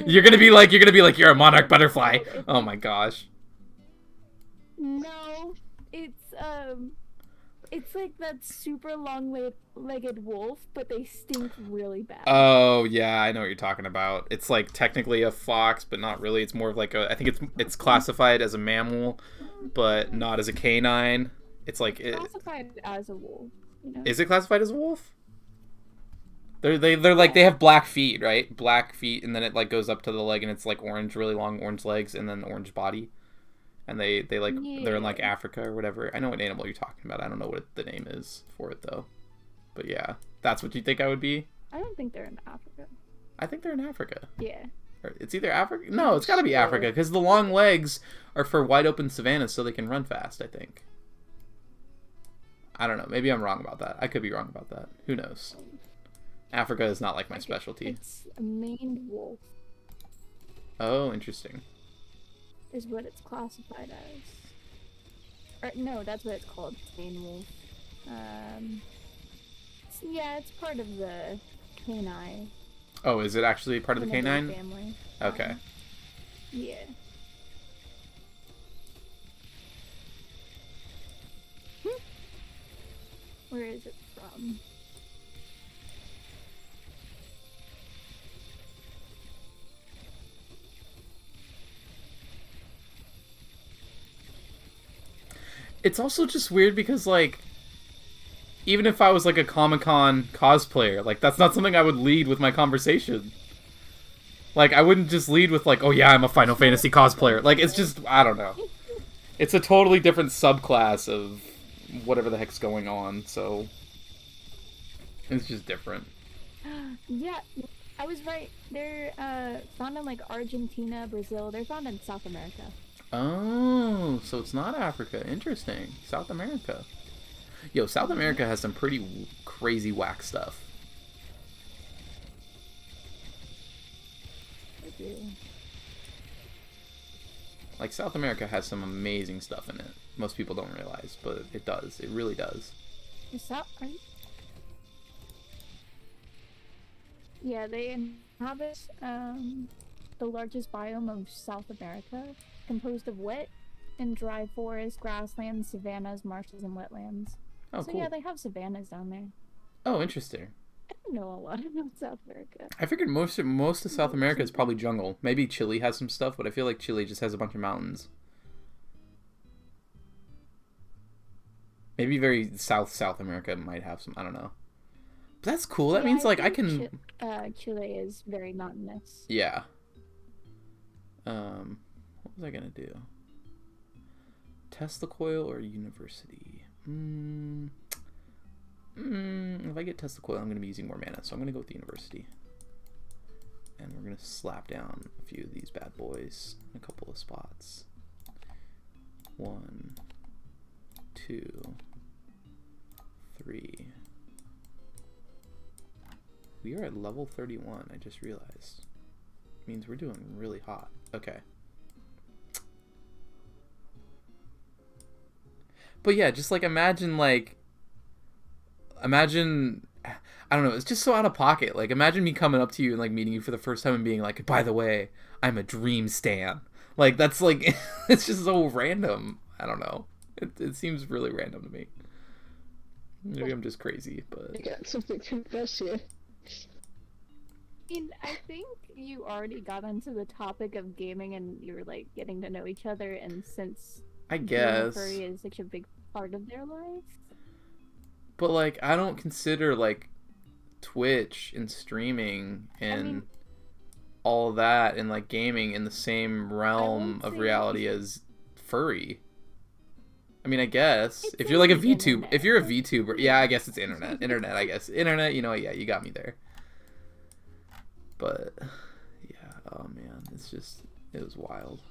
You're gonna be like you're a monarch butterfly. Oh my gosh. No, it's like that super long-legged wolf, but they stink really bad. Oh yeah, I know what you're talking about. It's like technically a fox, but not really. It's more of like I think it's classified as a mammal, but not as a canine. It's like classified as a wolf. You know? Is it classified as a wolf? They're like they have black feet, right? Black feet, and then it like goes up to the leg, and it's like orange, really long orange legs, and then orange body. And they like they're in like Africa or whatever. I know what animal you're talking about. I don't know what the name is for it though. But yeah, that's what you think I would be. I don't think they're in Africa. I think they're in Africa. Yeah. It's either Africa. No, it's got to be Africa because the long legs are for wide open savannas, so they can run fast. I think. I don't know. Maybe I'm wrong about that. I could be wrong about that. Who knows? Africa is not like my specialty. It's a maned wolf. Oh, interesting. Is what it's classified as. Or no, that's what it's called. Maned wolf. It's part of the canine. Oh, is it actually part of the canine? Family. Okay. Yeah. Where is it from? It's also just weird because, like, even if I was, like, a Comic-Con cosplayer, like, that's not something I would lead with my conversation. Like, I wouldn't just lead with, like, oh yeah, I'm a Final Fantasy cosplayer. Like, it's just, I don't know. It's a totally different subclass of whatever the heck's going on, so it's just different. Yeah, I was right. They're found in, like, Argentina, Brazil. They're found in South America. Oh, so it's not Africa. Interesting. South America. Yo, South America has some pretty crazy whack stuff. They do. Like, South America has some amazing stuff in it. Most people don't realize, but it does. It really does. Yeah, they inhabit the largest biome of South America, composed of wet and dry forests, grasslands, savannas, marshes, and wetlands. Oh, so cool. yeah, they have savannas down there. Oh, interesting. I don't know a lot about South America. I figured most of South America is probably jungle. Maybe Chile has some stuff, but I feel like Chile just has a bunch of mountains. Maybe very South America might have some. I don't know. But that's cool. That means like I can. Chile is very mountainous. Yeah. What was I gonna do? Tesla coil or university? If I get Tesla coil, I'm gonna be using more mana, so I'm gonna go with the university. And we're gonna slap down a few of these bad boys in a couple of spots. 1, 2, 3. We are at level 31, I just realized. Means we're doing really hot. Okay. But yeah, just like imagine I don't know, it's just so out of pocket. Like imagine me coming up to you and like meeting you for the first time and being like, by the way, I'm a Dream Stan. Like that's like it's just so random. I don't know. It seems really random to me. Maybe I'm just crazy, but I got something to confess here. I mean, I think you already got onto the topic of gaming and you were like getting to know each other, and since I being guess. furry is such a big part of their life. But like I don't consider like Twitch and streaming and all of that and like gaming in the same realm of reality as furry. I mean, I guess It's if you're like a the VTuber, internet. if you're a VTuber, yeah, I guess it's internet. Internet, I guess. Internet, you know, yeah, you got me there. But yeah, oh man, it was wild.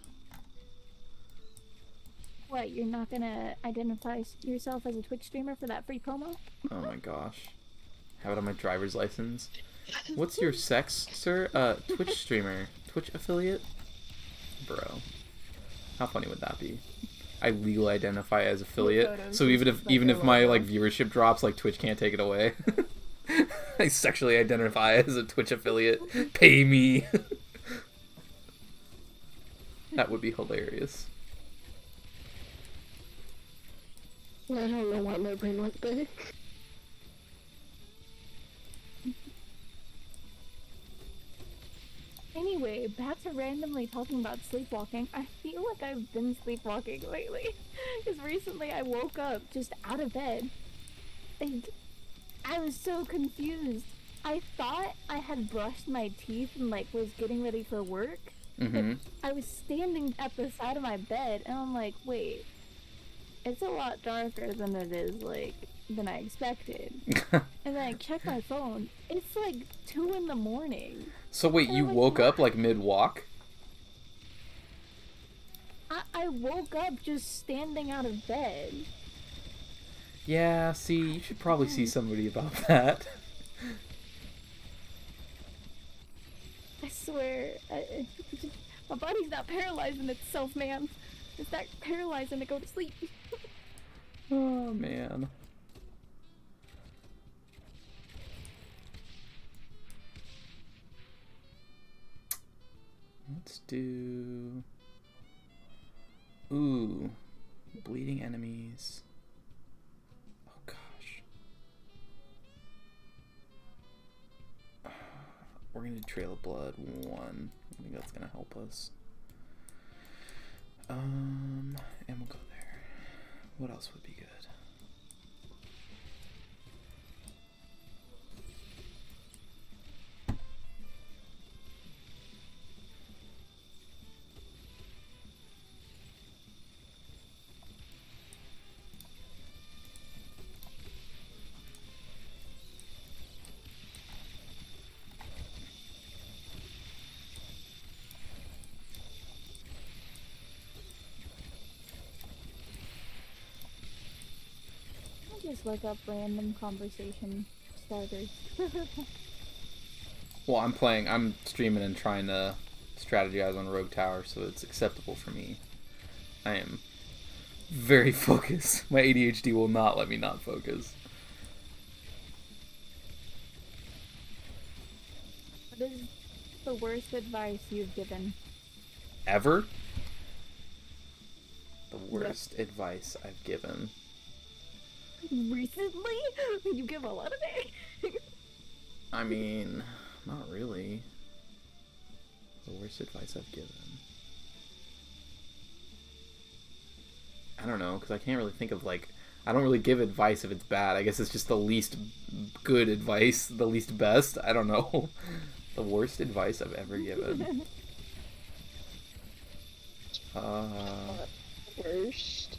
What, you're not gonna identify yourself as a Twitch streamer for that free promo? Oh my gosh. Have it on my driver's license. What's your sex, sir? Twitch streamer. Twitch affiliate? Bro. How funny would that be? I legally identify as affiliate, so even if my like viewership drops, like Twitch can't take it away. I sexually identify as a Twitch affiliate. Pay me. That would be hilarious. I don't know why my brain went there. Anyway, back to randomly talking about sleepwalking. I feel like I've been sleepwalking lately. Because recently I woke up just out of bed. And I was so confused. I thought I had brushed my teeth and like was getting ready for work. Mm-hmm. But I was standing at the side of my bed and I'm like, wait, it's a lot darker than it is like than I expected. And then I checked my phone. It's like 2 in the morning. So wait, you woke up like mid-walk? I woke up just standing out of bed. Yeah, see, you should probably see somebody about that. I swear, my body's not paralyzing itself, man. It's not paralyzing to go to sleep. Oh, man. Let's do... Ooh. Bleeding enemies. Oh, gosh. We're gonna do Trail of Blood 1. I think that's gonna help us. And we'll go there. What else would be good? Just look up random conversation starters. Well, I'm streaming and trying to strategize on Rogue Tower, so it's acceptable for me. I am very focused. My ADHD will not let me not focus. What is the worst advice you've given? Ever? The worst advice I've given. Recently? You give a lot of it. I mean, not really. The worst advice I've given. I don't know, because I can't really think of, like... I don't really give advice if it's bad. I guess it's just the least good advice, the least best. I don't know. The worst advice I've ever given. Worst.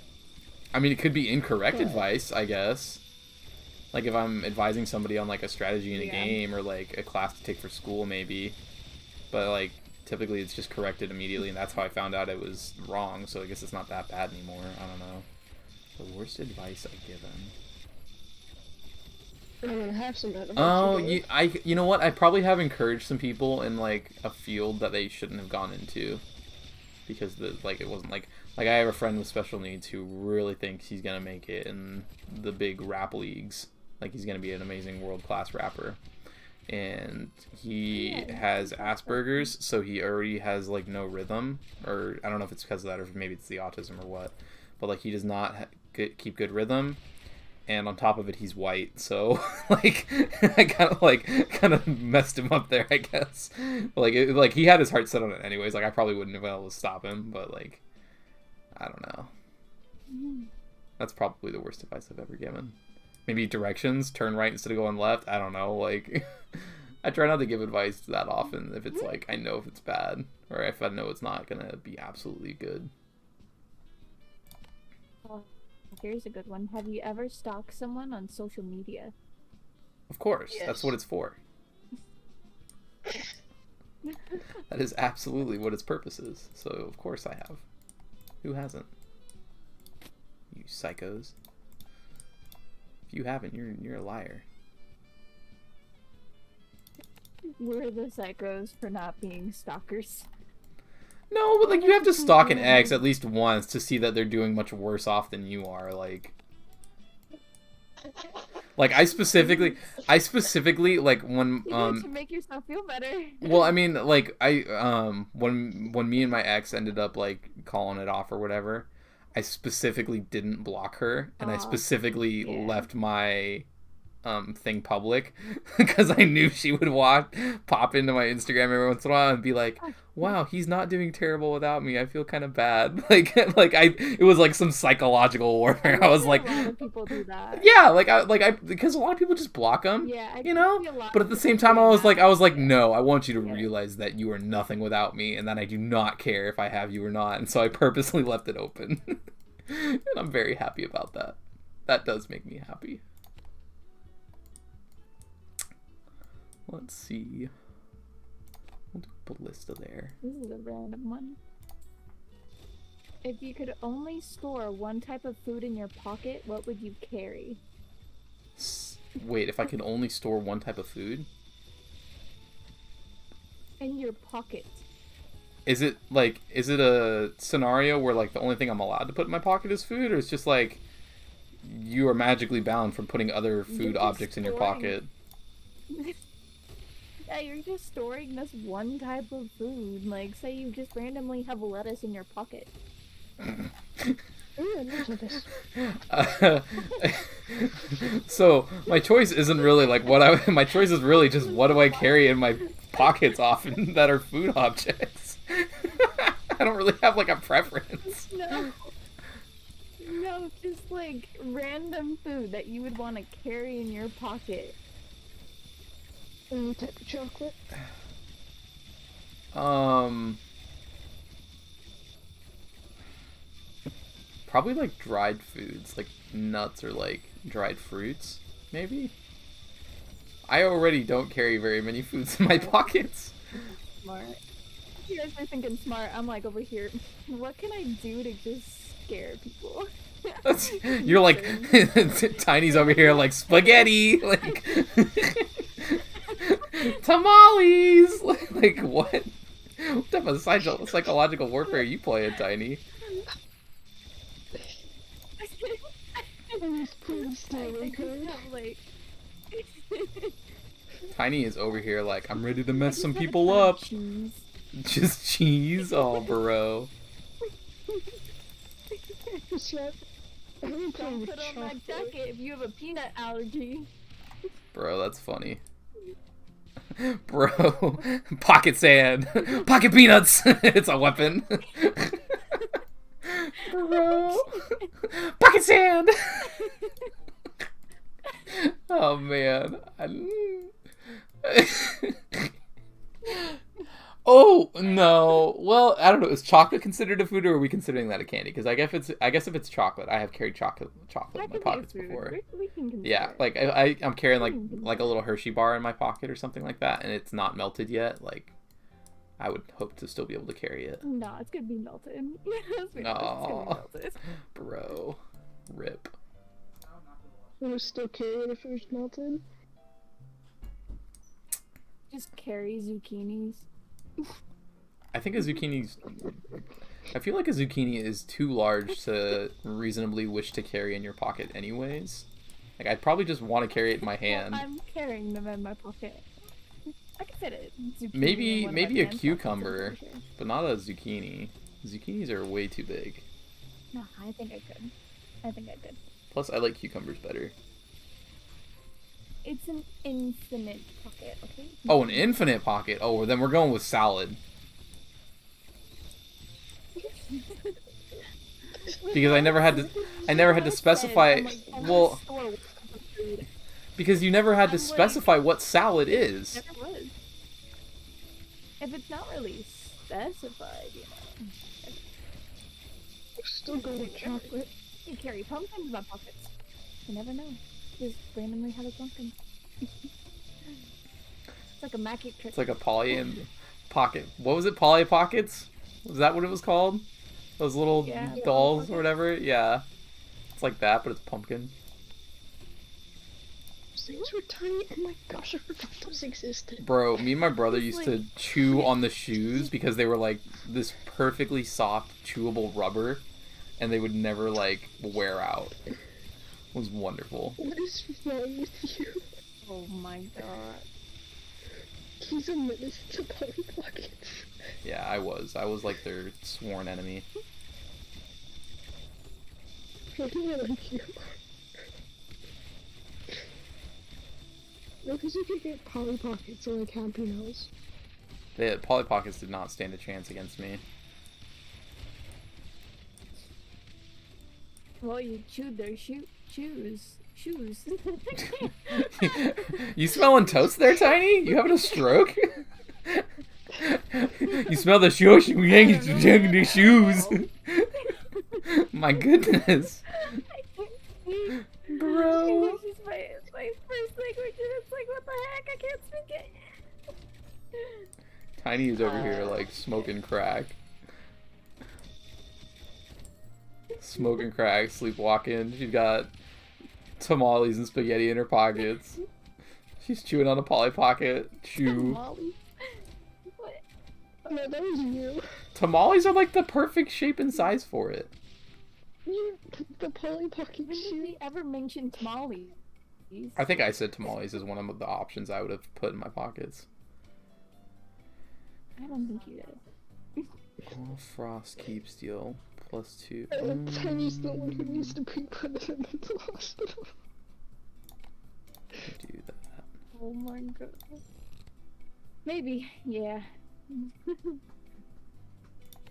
I mean, it could be incorrect advice, I guess. Like if I'm advising somebody on like a strategy in a game or like a class to take for school, maybe. But like, typically it's just corrected immediately, and that's how I found out it was wrong. So I guess it's not that bad anymore. I don't know. The worst advice I've given. I'm gonna have some advice. Oh, to you know what? I probably have encouraged some people in like a field that they shouldn't have gone into, because it wasn't like I have a friend with special needs who really thinks he's gonna make it in the big rap leagues. Like he's gonna be an amazing world-class rapper, and he has Asperger's, so he already has like no rhythm, or I don't know if it's because of that or maybe it's the autism or what, but like he does not keep good rhythm. And on top of it, he's white, so like I kind of messed him up there, I guess. Like he had his heart set on it anyways. Like I probably wouldn't have been able to stop him, but like I don't know. That's probably the worst advice I've ever given. Maybe directions, turn right instead of going left. I don't know. Like I try not to give advice that often if it's like I know if it's bad or if I know it's not gonna be absolutely good. Here's a good one. Have you ever stalked someone on social media? Of course. Yes. That's what it's for. That is absolutely what its purpose is. So, of course I have. Who hasn't? You psychos. If you haven't, you're a liar. We're the psychos for not being stalkers. No, but like you have to stalk an ex at least once to see that they're doing much worse off than you are. Like I specifically like when to make yourself feel better. Well, I mean, like when me and my ex ended up like calling it off or whatever, I specifically didn't block her, and I specifically left my thing public because I knew she would pop into my Instagram every once in a while and be like, wow, he's not doing terrible without me, I feel kind of bad. It was like some psychological warfare. I was like, a lot of people do that. Yeah, because a lot of people just block them. Yeah, you know. But at the same time, I was like, no, I want you to realize that you are nothing without me, and that I do not care if I have you or not. And so I purposely left it open, and I'm very happy about that. That does make me happy. Let's see. We'll do Ballista there. This is a random one. If you could only store one type of food in your pocket, what would you carry? Wait, if I could only store one type of food? In your pocket. Is it a scenario where like the only thing I'm allowed to put in my pocket is food, or it's just like you are magically bound from putting other food objects in your pocket? Yeah, you're just storing this one type of food. Like, say you just randomly have lettuce in your pocket. Ooh, I'm into this. So my choice isn't really like my choice is really just what do I carry in my pockets often that are food objects. I don't really have like a preference. No, just like random food that you would want to carry in your pocket. Any type of chocolate. Probably like dried foods, like nuts or like dried fruits, maybe. I already don't carry very many foods in my pockets. Smart. You guys are thinking smart. I'm like over here. What can I do to just scare people? You're like Tiny's over here like spaghetti, like tamales. Like what? What type of psychological warfare are you playing, Tiny? Tiny is over here like, I'm ready to mess some people up. Cheese. Just cheese? Oh, bro. Don't put on my jacket if you have a peanut allergy. Bro, that's funny. Bro, pocket sand. Pocket peanuts. It's a weapon. Bro. Pocket sand. Oh, man. Oh no! Well, I don't know. Is chocolate considered a food, or are we considering that a candy? Because I guess if it's chocolate, I have carried chocolate in my pockets before. We can Yeah, like I'm carrying like a little Hershey bar in my pocket or something like that, and it's not melted yet. Like, I would hope to still be able to carry it. Nah, it's gonna be melted. Let's be honest, it's gonna be Aw. melted. Bro. Rip. It was still carrying if it was melted. Just carry zucchinis. I think a zucchini's... I feel like a zucchini is too large to reasonably wish to carry in your pocket anyways. Like, I'd probably just want to carry it in my hand. Well, I'm carrying them in my pocket. I can fit it. Zucchini in Maybe one of my maybe a pants pockets, cucumber, I'm pretty sure. but not a zucchini. Zucchinis are way too big. No, I think I could. I think I could. Plus, I like cucumbers better. It's an infinite pocket, okay? Oh, an infinite pocket. Oh, well, then we're going with salad. Because I never had to specify. Well, because you never had to specify what salad is. Never was. If it's not really specified, you know. I'm still going with chocolate. You carry pumpkins in my pockets. You never know. Just randomly have a pumpkin. It's like a magic trick. It's like a Polly and pocket. What was it? Polly Pockets? Was that what it was called? Those little Yeah. dolls or whatever? Yeah. It's like that, but it's pumpkin. Those things were tiny. Oh my gosh, I forgot those existed. Bro, me and my brother It's used to like- chew on the shoes because they were like this perfectly soft, chewable rubber, and they would never like wear out. It was wonderful. What is wrong with you? Oh my god. He's a menace to Polly Pockets. Yeah, I was. I was like their sworn enemy. How do I like you? No, because you could get Polly Pockets or like Happy Meals. Polly Pockets did not stand a chance against me. Well, you chewed their shoes. You smelling toast there, Tiny? You having a stroke? You smell the shoes? You yanking the shoes. My goodness. Bro. English is my first language, and it's like, what the heck? I can't speak it. Tiny is over here like smoking crack. Smoking crack, sleepwalking. She's got tamales and spaghetti in her pockets. She's chewing on a Polly Pocket. Chew. Molly. What? No, that was you. Tamales are like the perfect shape and size for it. You, the Polly Pocket When did shoe. we ever mention tamales? I think I said tamales is one of the options I would have put in my pockets. I don't think you did. Oh, Frost keeps deal +2. Tiny's the one who needs to be put in a mental hospital. Do that. Oh my god. Maybe, yeah.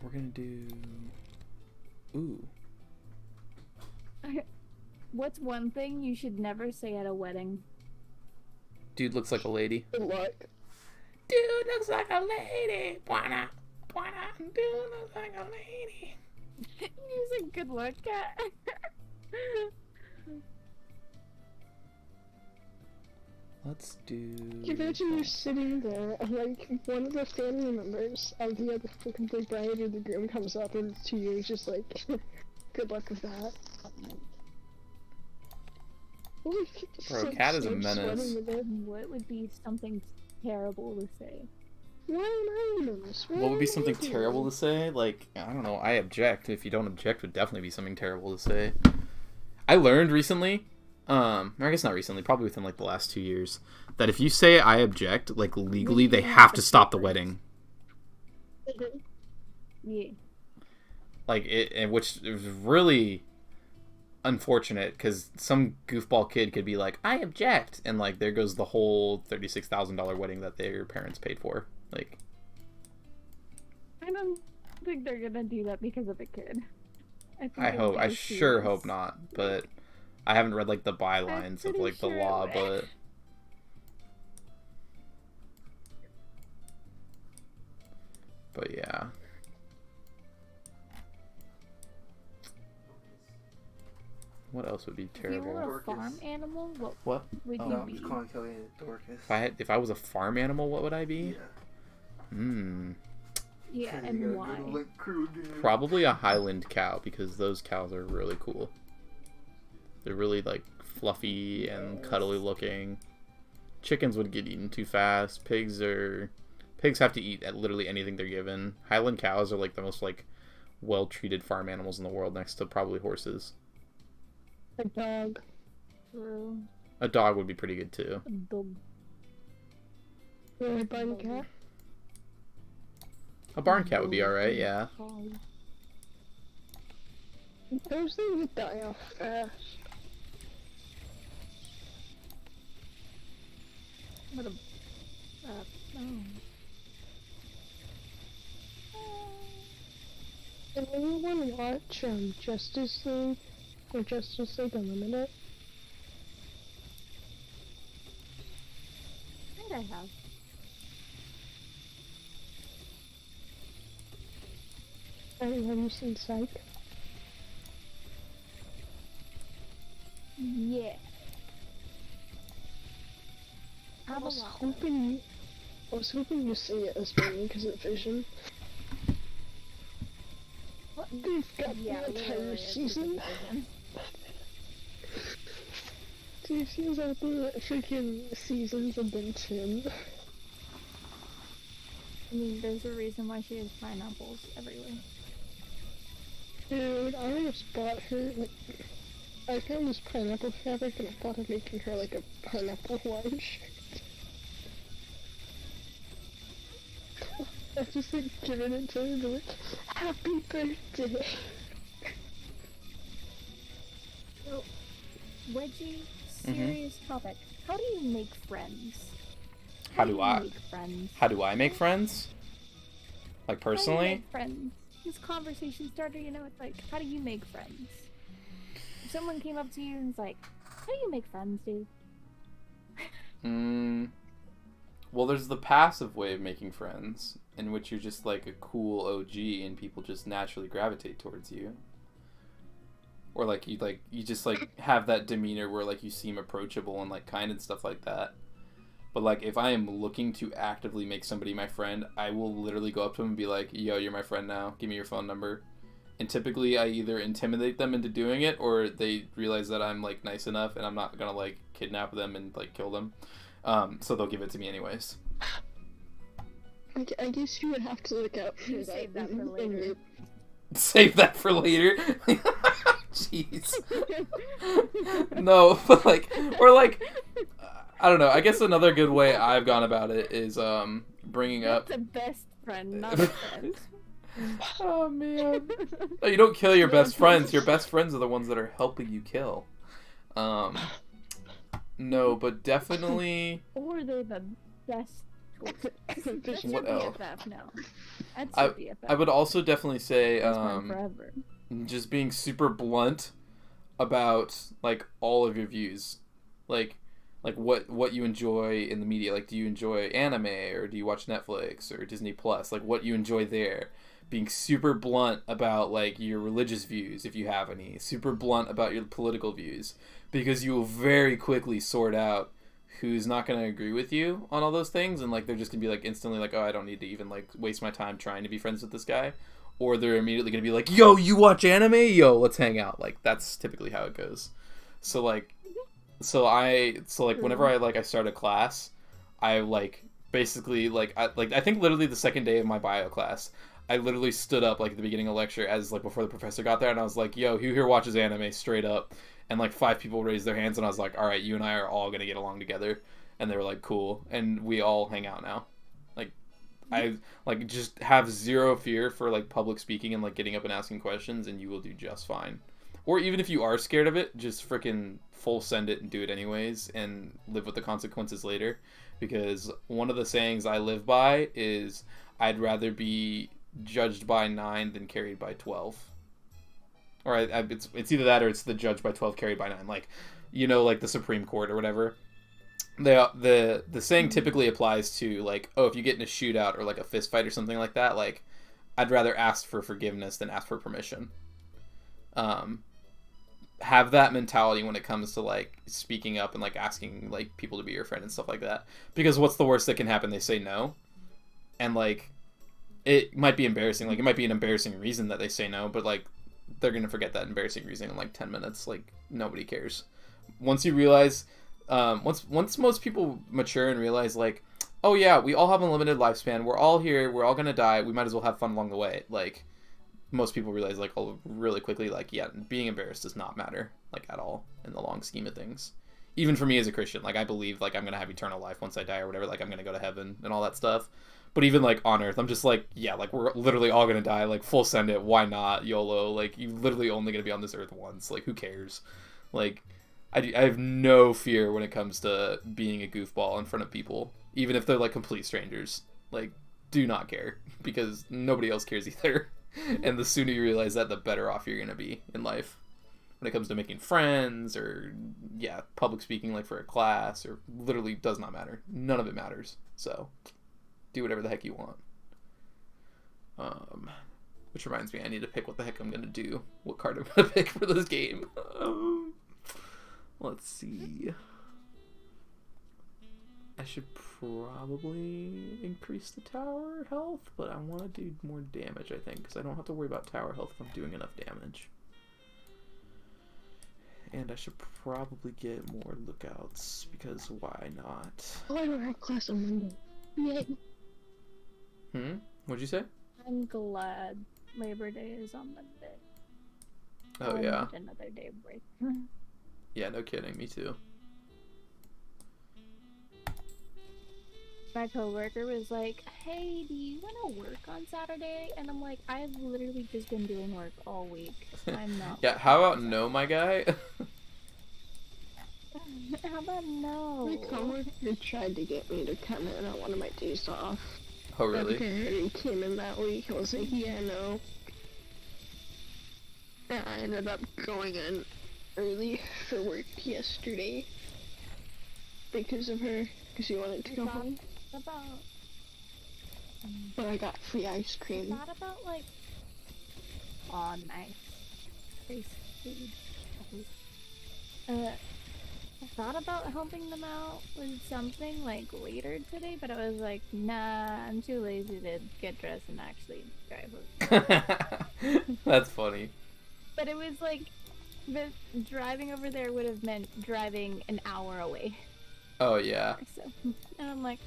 We're gonna do. Ooh. What's one thing you should never say at a wedding? Dude looks like a lady. Good luck. Dude looks like a lady. Buena. Dude looks like a lady. He's a good luck cat. Let's do. Imagine you're sitting there and like one of the family members of the other fucking the bride or the groom comes up and it's to you, it's just like, good luck with that. Bro, Cat is a menace. What would be something terrible to say? Why am I a menace? What would be something terrible to say? Like, I don't know. I object. If you don't object, would definitely be something terrible to say. I learned recently, or I guess not recently, probably within like the last 2 years, that if you say I object, like legally, they have to stop the wedding. Yeah. Like and which is really unfortunate because some goofball kid could be like, I object, and like there goes the whole $36,000 wedding that their parents paid for. Like, I don't think they're gonna do that because of a kid. I sure hope not, but I haven't read like the bylines of pretty like the sure law, it but yeah. What else would be If you were terrible? a farm animal, what What? would Oh. you No, I'm be? just calling Kelly a Dorcas. If I was a farm animal, what would I be? Yeah. Yeah, Okay, and you gotta why? go to Link Crew again. Probably a Highland cow, because those cows are really cool. They're really, like, fluffy and cuddly looking. Chickens would get eaten too fast. Pigs have to eat at literally anything they're given. Highland cows are, like, the most, like, well-treated farm animals in the world, next to probably horses. A dog. True. A dog would be pretty good, too. A dog. Or a barn cat. A barn cat would be alright, yeah. Dog. Those things die off fast. What a. Oh. Did anyone watch Justice League or Justice League Unlimited? I think I have. Have you seen Psych? Yeah. I was hoping you see it as well because of Vision. What? They've got Yeah, the entire literally, it's season. Vision. Two seasons out of the freaking seasons have been 10. I mean, there's a reason why she has pineapples everywhere. Dude, I just bought her, like, I found this pineapple fabric and I thought of making her like a pineapple Hawaiian shirt. I just like giving it to her and be like, happy birthday! So, Wedgie, serious topic. How do you make friends? How do you I? make friends? How do I make friends? Like, How do you personally? make friends? This conversation starter, you know, it's like, how do you make friends? If someone came up to you and was like, how do you make friends, dude? Well, there's the passive way of making friends, in which you're just like a cool OG and people just naturally gravitate towards you. Or like you just like have that demeanor where like you seem approachable and like kind and stuff like that. But like if I am looking to actively make somebody my friend, I will literally go up to them and be like, "Yo, you're my friend now. Give me your phone number." And typically I either intimidate them into doing it or they realize that I'm like nice enough and I'm not gonna like kidnap them and like kill them. So they'll give it to me anyways. I guess you would have to look out for You that. save that for in later. your- Save that for later. Jeez. No, but like, or like, I don't know. I guess another good way I've gone about it is bringing up. That's a best friend, not a friend. Oh man. No, you don't kill your best friends. Your best friends are the ones that are helping you kill. No, but definitely. Or they're the best choice. That's What your else? BFF now. That's I your BFF. I would also definitely say Best friend forever. just being super blunt about like all of your views, like what you enjoy in the media. Like, do you enjoy anime or do you watch Netflix or Disney Plus? Like, what you enjoy there. Being super blunt about like your religious views, if you have any. Super blunt about your political views, because you will very quickly sort out who's not going to agree with you on all those things, and like they're just going to be like instantly like, oh, I don't need to even like waste my time trying to be friends with this guy. Or they're immediately going to be like, yo, you watch anime? Yo, let's hang out. Like, that's typically how it goes. So like whenever I start a class, I like basically I think literally the second day of my bio class, I literally stood up like at the beginning of lecture as like before the professor got there, and I was like, yo, who here watches anime, straight up? And like 5 people raised their hands, and I was like, all right, you and I are all going to get along together. And they were like, cool. And we all hang out now. Like, I like just have zero fear for like public speaking and like getting up and asking questions, and you will do just fine. Or even if you are scared of it, just freaking full send it and do it anyways and live with the consequences later. Because one of the sayings I live by is, I'd rather be judged by 9 than carried by 12. Or it's either that or it's the judged by 12 carried by 9. Like, you know, like the Supreme Court or whatever. The saying typically applies to like, oh, if you get in a shootout or like a fist fight or something like that, like, I'd rather ask for forgiveness than ask for permission. Have that mentality when it comes to like speaking up and like asking like people to be your friend and stuff like that. Because what's the worst that can happen? They say no. And like, it might be embarrassing. Like, it might be an embarrassing reason that they say no, but, like, they're going to forget that embarrassing reason in, like, 10 minutes. Like, nobody cares. Once you realize, once most people mature and realize, like, oh, yeah, we all have a limited lifespan. We're all here. We're all going to die. We might as well have fun along the way. Like, most people realize, like, oh, really quickly, like, yeah, being embarrassed does not matter, like, at all in the long scheme of things. Even for me as a Christian, like, I believe, like, I'm going to have eternal life once I die or whatever. Like, I'm going to go to heaven and all that stuff. But even, like, on Earth, I'm just like, yeah, like, we're literally all gonna die. Like, full send it. Why not? YOLO. Like, you literally only gonna be on this Earth once. Like, who cares? Like, I have no fear when it comes to being a goofball in front of people. Even if they're, like, complete strangers. Like, do not care. Because nobody else cares either. And the sooner you realize that, the better off you're gonna be in life. When it comes to making friends, or, yeah, public speaking, like, for a class, or literally does not matter. None of it matters. So... do whatever the heck you want. Which reminds me, I need to pick what the heck I'm gonna do. What card I'm gonna pick for this game. Let's see. I should probably increase the tower health, but I want to do more damage, I think, because I don't have to worry about tower health if I'm doing enough damage. And I should probably get more lookouts, because why not? Oh, I don't have class on Monday. Yay. What'd you say? I'm glad Labor Day is on Monday. Oh, I yeah. need another day of break. Yeah, no kidding. Me too. My coworker was like, hey, do you want to work on Saturday? And I'm like, I've literally just been doing work all week. I'm not. Yeah, how about no, my guy? How about no? My coworker tried to get me to come in on one of my days off. Oh, really? Okay, he came in that week. I was like, yeah, no. And I ended up going in early for work yesterday because of her, because she wanted to go home. About. But I got free ice cream. Not about like. Aw, nice. Face food. I thought about helping them out with something like later today, but I was like, nah, I'm too lazy to get dressed and actually drive. That's funny. But it was like, the driving over there would have meant driving an hour away. Oh, yeah. So, and I'm like,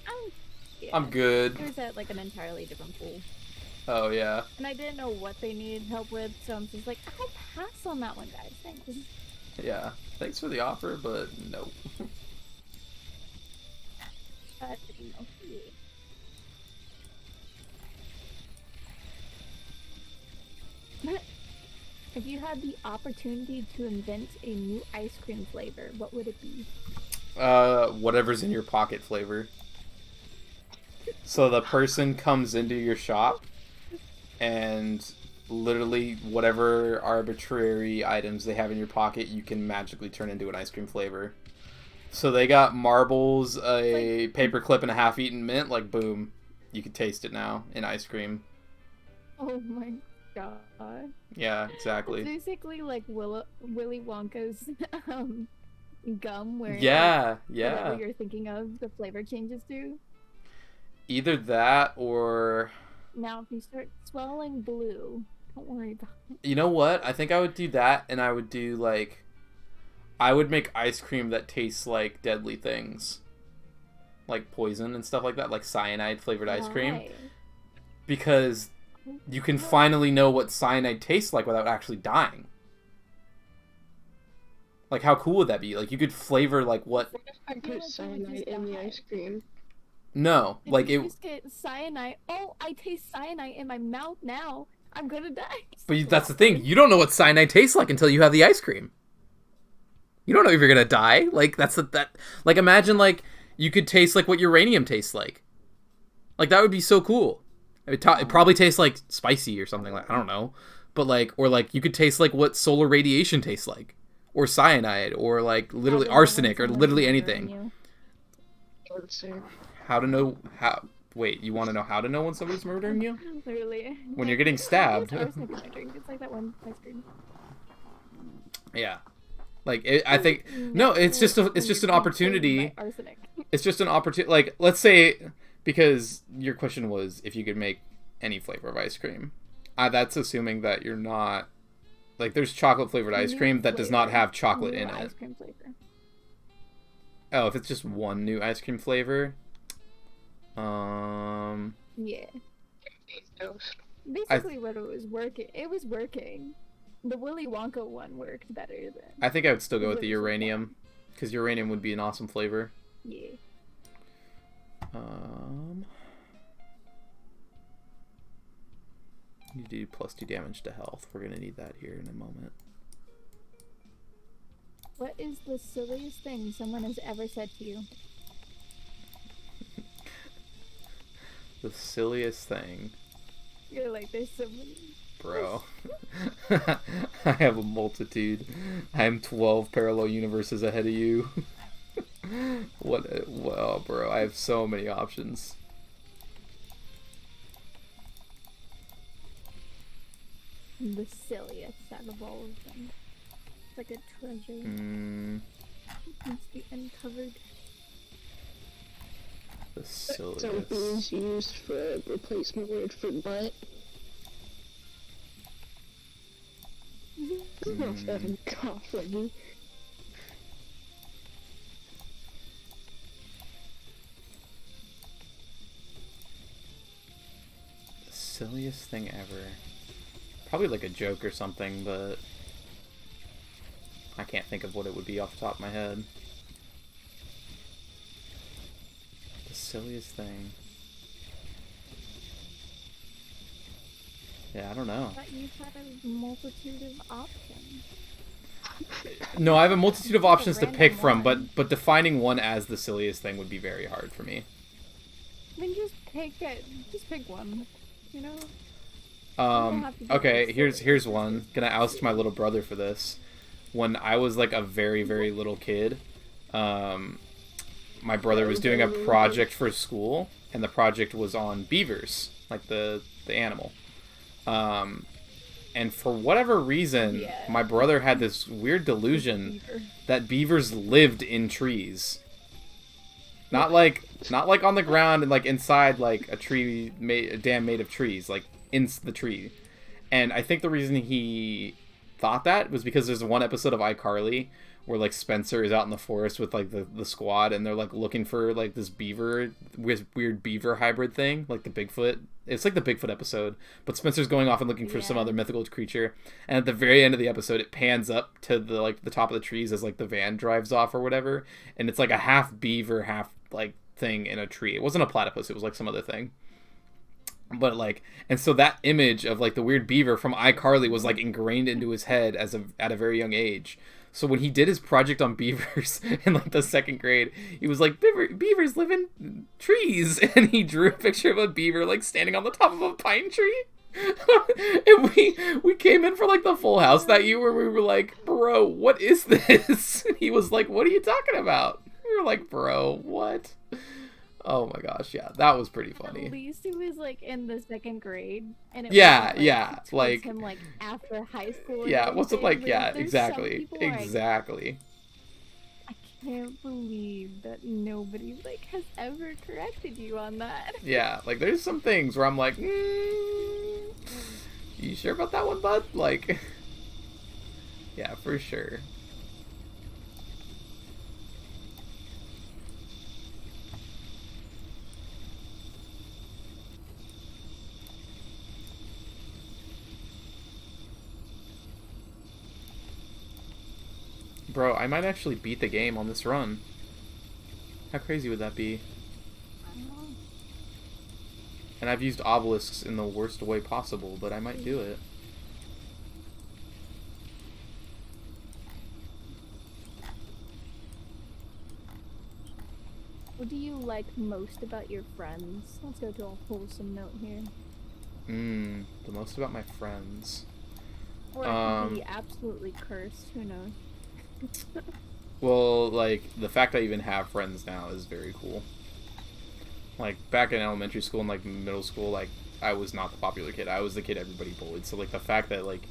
I'm good. It was at like an entirely different pool. Oh, yeah. And I didn't know what they needed help with, so I'm just like, I'll pass on that one, guys. Thanks. Yeah. Thanks for the offer, but no. If you had the opportunity to invent a new ice cream flavor, what would it be? Whatever's in your pocket flavor. So the person comes into your shop and literally whatever arbitrary items they have in your pocket, you can magically turn into an ice cream flavor. So they got marbles, a paperclip, and a half-eaten mint. Like, boom, you can taste it now in ice cream. Oh my god. Yeah, exactly. It's basically like Willy Wonka's gum, where yeah, whatever you're thinking of, the flavor changes to. Either that or... Now, if you start swallowing blue, don't worry about it. You know what? I think I would do that, and I would do, like... I would make ice cream that tastes like deadly things. Like poison and stuff like that. Like cyanide-flavored ice cream. Because you can finally know what cyanide tastes like without actually dying. Like, how cool would that be? Like, you could flavor, like, what... What if I put cyanide in the ice cream? No, like you it. Just get cyanide. Oh, I taste cyanide in my mouth now. I'm gonna die. But that's the thing. You don't know what cyanide tastes like until you have the ice cream. You don't know if you're gonna die. Like Like, imagine like you could taste like what uranium tastes like. Like, that would be so cool. It probably tastes like spicy or something, like, I don't know, but like, or like you could taste like what solar radiation tastes like, or cyanide, or like literally arsenic, or literally anything. How to know how? Wait, you want to know how to know when somebody's murdering you? Literally. When you're getting stabbed. It's like that one ice cream. Yeah. Like, I think no, it's just an opportunity. Arsenic. It's just an opportunity. Like, let's say, because your question was if you could make any flavor of ice cream. That's assuming that you're not like there's chocolate flavored ice New cream that does not flavor. have chocolate New in it. ice cream flavor. Oh, if it's just one new ice cream flavor, Yeah. Toast. Basically, what it was working. The Willy Wonka one worked better than. I think I would still go with the Which one? uranium, because uranium would be an awesome flavor. Yeah. You do +2 damage to health. We're gonna need that here in a moment. What is the silliest thing someone has ever said to you? The silliest thing, You're like, there's so many. bro. I have a multitude. I am 12 parallel universes ahead of you. Well, bro, I have so many options. The silliest out of all of them. It's like a treasure. It needs to be uncovered. The So silliest. is used for a replacement word for butt. I'm not fucking coughing. The silliest thing ever. Probably like a joke or something, but I can't think of what it would be off the top of my head. The silliest thing. Yeah, I don't know. I thought you had a multitude of options. No, I have a multitude of options to random pick from, one. but defining one as the silliest thing would be very hard for me. I mean, just pick it. Just pick one. You know. have to do Okay, this. here's one. Gonna oust my little brother for this. When I was like a very, very little kid, my brother was doing a project for school, and the project was on beavers, like the animal. And for whatever reason, Yeah. my brother had this weird delusion Beaver. that beavers lived in trees. Not like on the ground and like inside like a dam made of trees, like in the tree. And I think the reason he thought that was because there's one episode of iCarly where like Spencer is out in the forest with like the squad, and they're like looking for like this weird beaver hybrid thing, like the Bigfoot. It's like the Bigfoot episode, but Spencer's going off and looking for some Yeah. other mythical creature. And at the very end of the episode, it pans up to the top of the trees as like the van drives off or whatever, and it's like a half beaver, half like thing in a tree. It wasn't a platypus; it was like some other thing. But like, and so that image of like the weird beaver from iCarly was like ingrained into his head at a very young age. So when he did his project on beavers in like the second grade, he was like, beavers live in trees, and he drew a picture of a beaver like standing on the top of a pine tree. And we came in for like the Full House that year where we were like, bro, what is this? And he was like, what are you talking about? We were like, bro, what? Oh my gosh, yeah, that was pretty funny. At least he was like in the second grade, and it Yeah, wasn't, yeah, towards like- him like after high school. Yeah, and what's it everything. like? Yeah, There's some exactly, people where exactly. I can't believe that nobody like has ever corrected you on that. Yeah, like there's some things where I'm like, you sure about that one, bud? Like, yeah, for sure. Bro, I might actually beat the game on this run. How crazy would that be? I don't know. And I've used obelisks in the worst way possible, but I might do it. What do you like most about your friends? Let's go to a wholesome note here. The most about my friends. Or it could be absolutely cursed. Who knows? Well, like, the fact I even have friends now is very cool. Like, back in elementary school and, like, middle school, like, I was not the popular kid. I was the kid everybody bullied. So, like, the fact that, like...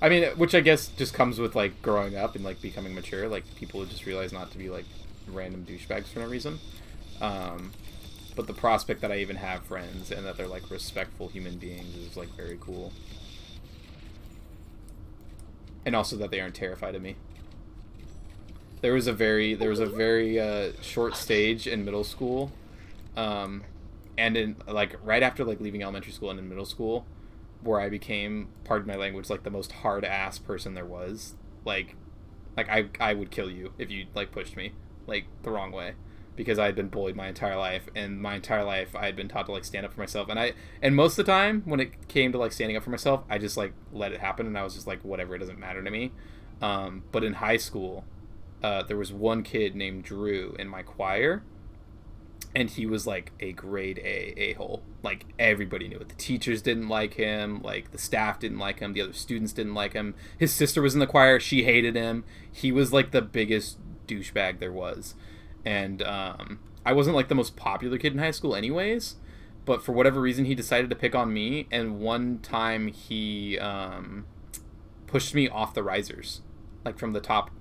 I mean, which I guess just comes with, like, growing up and, like, becoming but people just realize not to be, like, random douchebags for no reason. But but the prospect that I even have friends and that they're like respectful human beings is like very cool. And also that they aren't terrified of me. There was a very short stage in middle school, and in like right after like leaving elementary school and in middle school, where I became, pardon my language, like the most hard ass person there was. Like I would kill you if you like pushed me like the wrong way, because I had been bullied my entire life, and my entire life I had been taught to like stand up for myself, and most of the time when it came to like standing up for myself, I just like let it happen, and I was just like, whatever, it doesn't matter to me. But in high school, there was one kid named Drew in my choir, and he was like a grade A-hole. Like everybody knew it. The teachers didn't like him, like the staff didn't like him, the other students didn't like him. His sister was in the choir, she hated him. He was like the biggest douchebag there was. And I wasn't like the most popular kid in high school anyways, but for whatever reason he decided to pick on me, and one time he pushed me off the risers. Like from the top,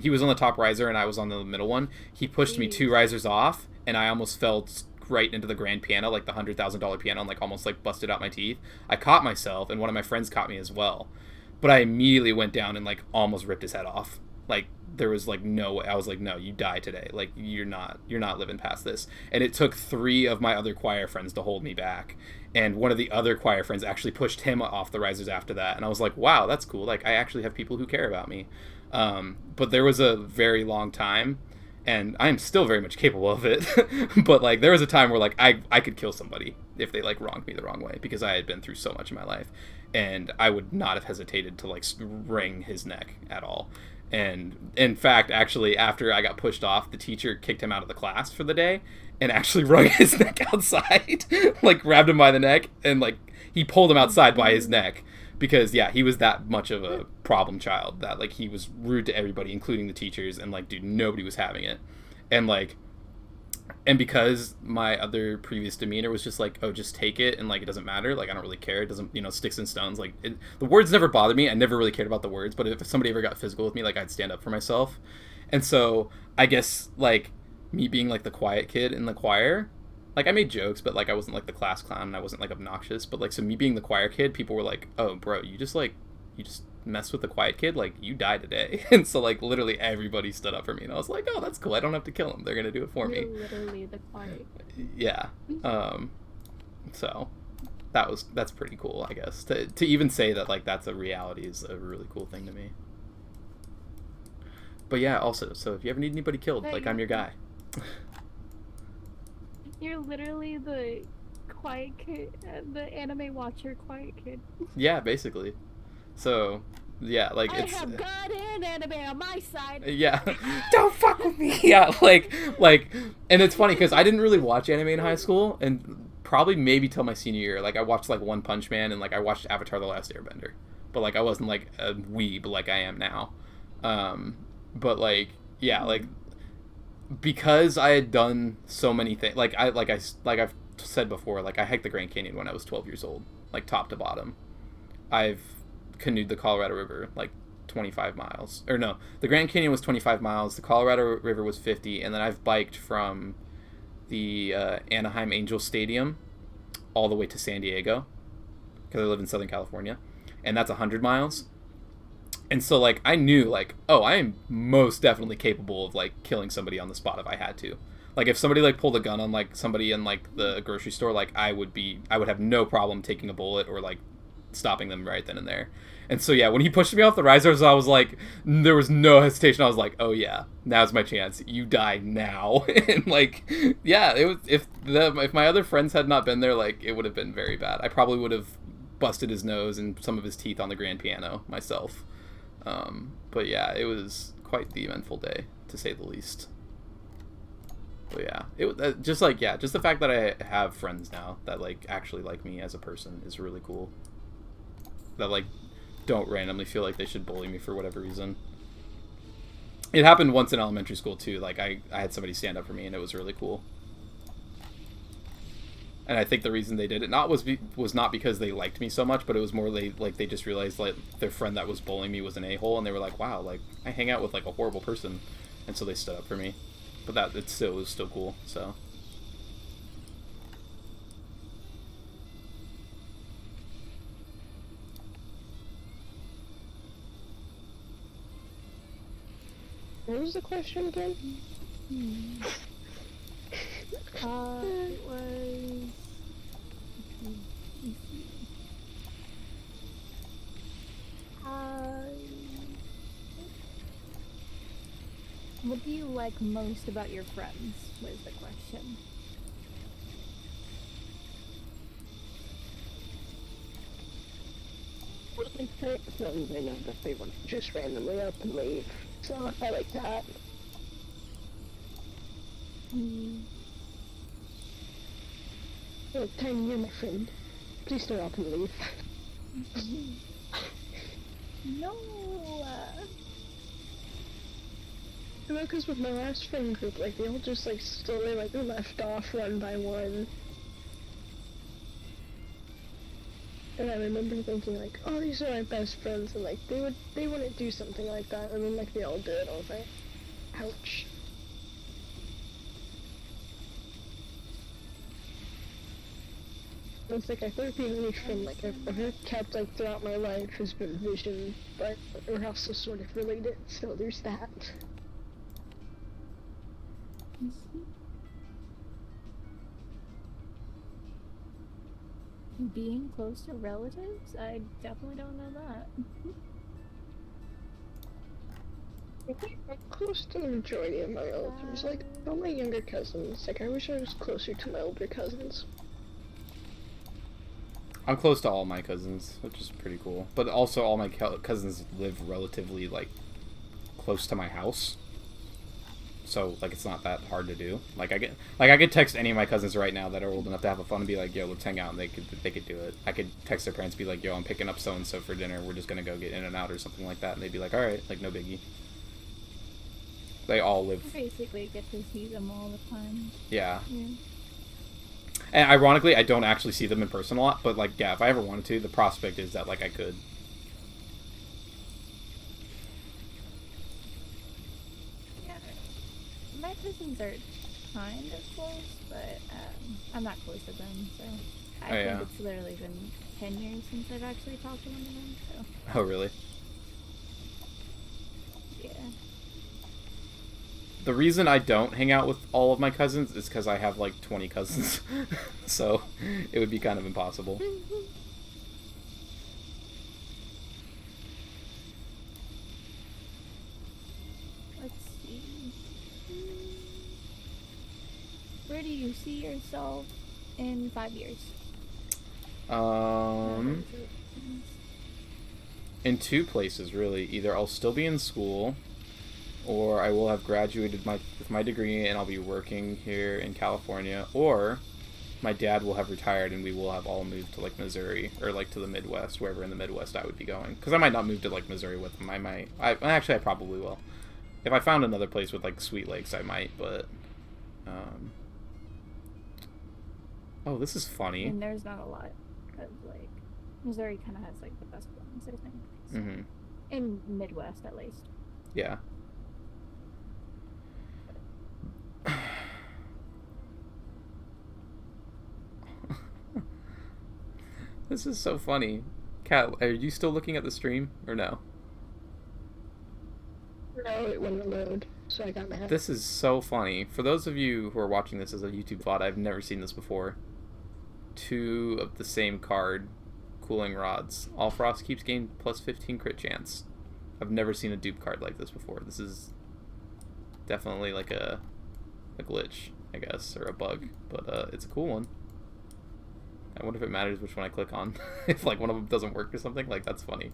he was on the top riser and I was on the middle one. He pushed me 2 risers off, and I almost fell right into the grand piano, like the $100,000 piano, and like almost like busted out my teeth. I caught myself, and one of my friends caught me as well, but I immediately went down and like almost ripped his head off. Like there was like no way. I was like, no, you die today. Like you're not living past this. And it took 3 of my other choir friends to hold me back. And one of the other choir friends actually pushed him off the risers after that. And I was like, wow, that's cool. Like I actually have people who care about me. But there was a very long time, and I am still very much capable of it. But like there was a time where like I could kill somebody if they like wronged me the wrong way, because I had been through so much in my life, and I would not have hesitated to like wring his neck at all. And in fact, actually, after I got pushed off, the teacher kicked him out of the class for the day and actually wrung his neck outside, like grabbed him by the neck, and like he pulled him outside by his neck, because yeah, he was that much of a problem child that like he was rude to everybody, including the teachers, and like, dude, nobody was having it. And because my other previous demeanor was just like, oh, just take it, and like it doesn't matter, like I don't really care, it doesn't, sticks and stones, like the words never bothered me. I never really cared about the words, but if somebody ever got physical with me, like I'd stand up for myself. And so I guess like me being like the quiet kid in the choir, like I made jokes, but like I wasn't like the class clown, and I wasn't like obnoxious, but like, so me being the choir kid, people were like, oh bro, you just mess with the quiet kid, like you die today. And so like literally everybody stood up for me, and I was like, oh, that's cool, I don't have to kill them, they're gonna do it for me. Literally the quiet. Yeah. So that's pretty cool, I guess, to even say that like that's a reality is a really cool thing to me. But yeah, also, so if you ever need anybody killed, like I'm your guy. You're literally the quiet kid, the anime watcher quiet kid. Yeah, basically. So, yeah, like I it's... have God and anime on my side. Yeah. Don't fuck with me! Yeah, like, and it's funny, because I didn't really watch anime in high school, and probably maybe till my senior year. Like, I watched, like, One Punch Man, and, like, I watched Avatar The Last Airbender. But, like, I wasn't, like, a weeb like I am now. But, like, yeah, like, because I had done so many things, like I've said before, like I hiked the Grand Canyon when I was 12 years old, like top to bottom. I've canoed the Colorado River like 25 miles, or no, the Grand Canyon was 25 miles, the Colorado River was 50, and then I've biked from the Anaheim Angels Stadium all the way to San Diego, because I live in Southern California, and that's 100 miles. And so, like, I knew, like, oh, I am most definitely capable of, like, killing somebody on the spot if I had to. Like, if somebody, like, pulled a gun on, like, somebody in, like, the grocery store, like, I would have no problem taking a bullet or, like, stopping them right then and there. And so, yeah, when he pushed me off the risers, I was like, there was no hesitation. I was like, oh, yeah, now's my chance. You die now. And, like, yeah, it was, if my other friends had not been there, like, it would have been very bad. I probably would have busted his nose and some of his teeth on the grand piano myself. But yeah, it was quite the eventful day, to say the least. But yeah, it was just like, yeah, just the fact that I have friends now that like actually like me as a person is really cool. That like don't randomly feel like they should bully me for whatever reason. It happened once in elementary school too. Like I had somebody stand up for me, and it was really cool. And I think the reason they did it was not because they liked me so much, but it was more they just realized like their friend that was bullying me was an a-hole, and they were like, wow, like I hang out with like a horrible person, and so they stood up for me. But it was still cool. So What was the question again? It was. Let me see. What do you like most about your friends? Was the question. My friends, I know that they would just randomly up and leave. So I like that. Oh, Tiny, you're my friend. Please don't up and leave. No. Because with my last friend group, like, they all just, like, slowly, like, left off one by one. And I remember thinking, like, oh, these are my best friends, and, like, they wouldn't do something like that, and then, like, they all did. I was like, ouch. It's like, I think the only friend, like, I've ever kept, like, throughout my life has been Vision, but we're also sort of related, so there's that. Being close to relatives? I definitely don't know that. I'm close to the majority of my relatives, like, all my younger cousins. Like, I wish I was closer to my older cousins. I'm close to all my cousins, which is pretty cool. But also, all my cousins live relatively, like, close to my house. So, like, it's not that hard to do. Like, I could text any of my cousins right now that are old enough to have a fun and be like, yo, let's hang out, and they could do it. I could text their parents and be like, yo, I'm picking up so-and-so for dinner, we're just gonna go get In and Out or something like that, and they'd be like, alright, like, no biggie. They all live... I basically get to see them all the time. Yeah. And ironically, I don't actually see them in person a lot, but, like, yeah, if I ever wanted to, the prospect is that, like, I could. Yeah. My cousins are kind of close, but I'm not close to them, so I think it's literally been 10 years since I've actually talked to one of them, so... Oh, really? Yeah. The reason I don't hang out with all of my cousins is because I have, like, 20 cousins. So, it would be kind of impossible. Let's see. Where do you see yourself in 5 years? In two places, really. Either I'll still be in school, or I will have graduated with my degree and I'll be working here in California, or my dad will have retired and we will have all moved to, like, Missouri, or, like, to the Midwest, wherever in the Midwest I would be going. Because I might not move to, like, Missouri with him. Actually, I probably will. If I found another place with, like, Sweet Lakes, I might, but... Oh, this is funny. And there's not a lot of, like... Missouri kind of has, like, the best ones, I think. So. Mm-hmm. In Midwest, at least. Yeah. This is so funny. Kat, are you still looking at the stream, or no? No, it wouldn't load, so I got mad. This is so funny. For those of you who are watching this as a YouTube VOD, I've never seen this before. 2 of the same card, Cooling Rods. All Frost keeps gain plus 15 crit chance. I've never seen a dupe card like this before. This is definitely like a glitch, I guess, or a bug, but it's a cool one. I wonder if it matters which one I click on. If, like, one of them doesn't work or something. Like, that's funny.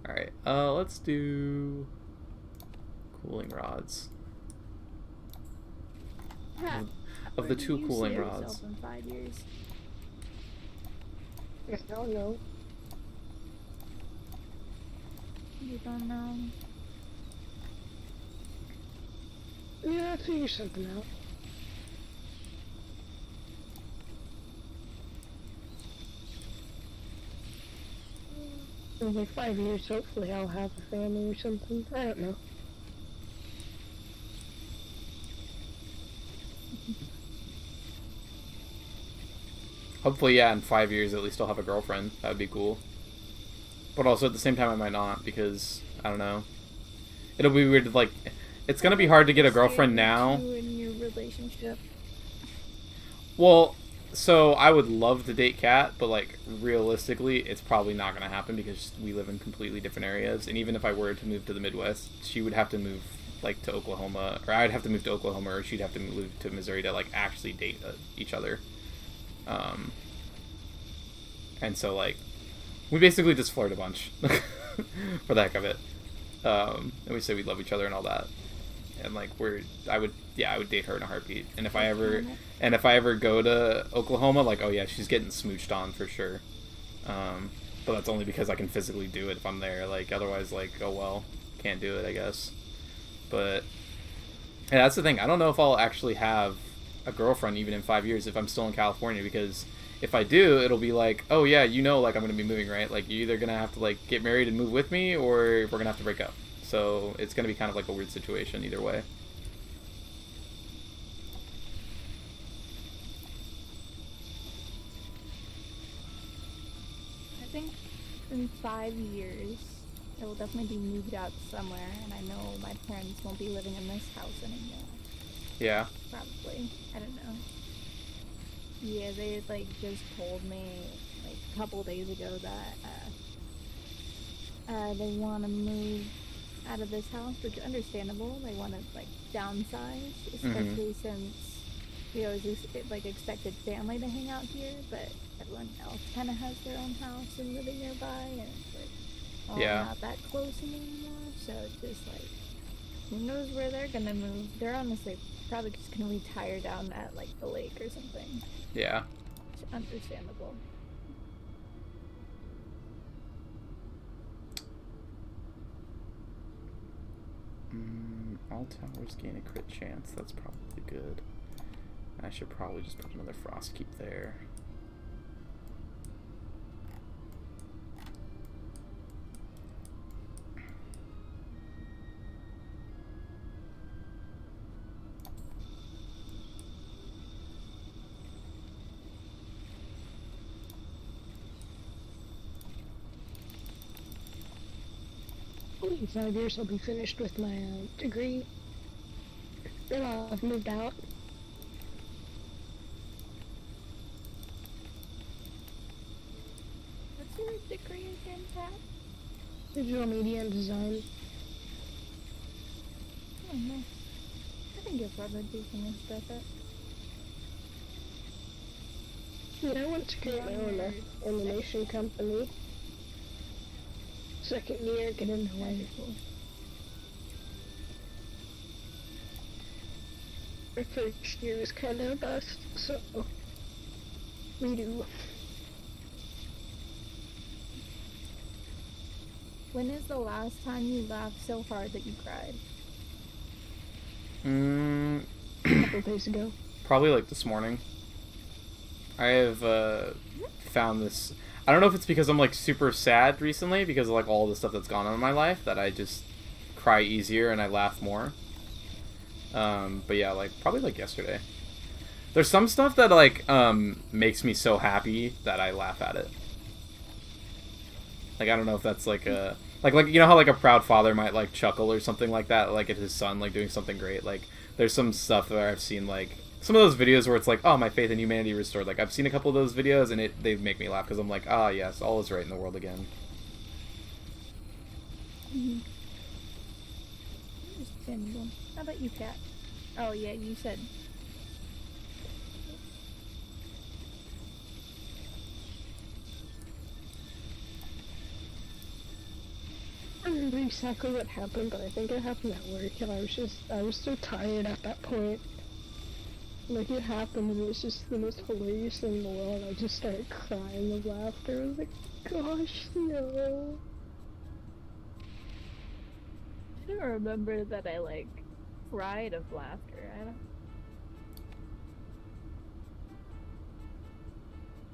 Alright, let's do Cooling Rods. Yeah. Of the 2 Cooling Rods. In 5 years? I don't know. You don't know. Yeah, I'll figure something out. In like 5 years, hopefully I'll have a family or something. I don't know. Hopefully, yeah, in 5 years at least I'll have a girlfriend. That would be cool. But also at the same time I might not, because, I don't know. It'll be weird to, like, it's gonna be hard to get a girlfriend Scared now. you in your relationship. Well, so I would love to date Kat, but like realistically, it's probably not gonna happen because we live in completely different areas. And even if I were to move to the Midwest, she would have to move like to Oklahoma, or I'd have to move to Oklahoma, or she'd have to move to Missouri to like actually date each other. And so like we basically just flirt a bunch for the heck of it. And we say we love each other and all that. And like I would date her in a heartbeat. And if I ever go to Oklahoma, like, oh yeah, she's getting smooched on for sure. But that's only because I can physically do it if I'm there. Like otherwise, like, oh well, can't do it, I guess. But yeah, that's the thing. I don't know if I'll actually have a girlfriend even in 5 years if I'm still in California, because if I do, it'll be like, oh yeah, like I'm gonna be moving, right? Like you're either gonna have to like get married and move with me, or we're gonna have to break up. So it's gonna be kind of like a weird situation either way. I think in 5 years, I will definitely be moved out somewhere, and I know my parents won't be living in this house anymore. Yeah. Probably. I don't know. Yeah, they like just told me like a couple days ago that they want to move out of this house, which is understandable. They want to like downsize, especially since we always like expected family to hang out here, but everyone else kind of has their own house and living nearby, and it's like all not that close anymore. So it's just like, who knows where they're gonna move? They're honestly probably just gonna retire down at like the lake or something. Yeah. It's understandable. All towers gain a crit chance. That's probably good. I should probably just put another frost keep there. In 5 years, I'll be finished with my degree. Then I'll have moved out. What's your degree again, Pat? Digital media and design. Oh, nice. I think you'll probably be finished with it. Yeah, I want to create my own animation company. Second year, get into it. My first year was kind of a bust, so redo. When is the last time you laughed so hard that you cried? A couple days ago. Probably like this morning. I have found this. I don't know if it's because I'm like super sad recently because of like all the stuff that's gone on in my life that I just cry easier and I laugh more. But yeah, like probably like yesterday. There's some stuff that like makes me so happy that I laugh at it. Like I don't know if that's like a like you know how like a proud father might like chuckle or something like that, like at his son like doing something great. Like there's some stuff where I've seen like some of those videos where it's like, oh, my faith in humanity restored. Like I've seen a couple of those videos and they make me laugh because I'm like, ah, yes, all is right in the world again. Understandable. How about you, Kat? Oh yeah, you said. I don't remember exactly what happened, but I think it happened at work, and I was so tired at that point. Like, it happened, and it was just the most hilarious thing in the world. I just started crying of laughter. I was like, gosh, no. I don't remember that I like cried of laughter. I don't.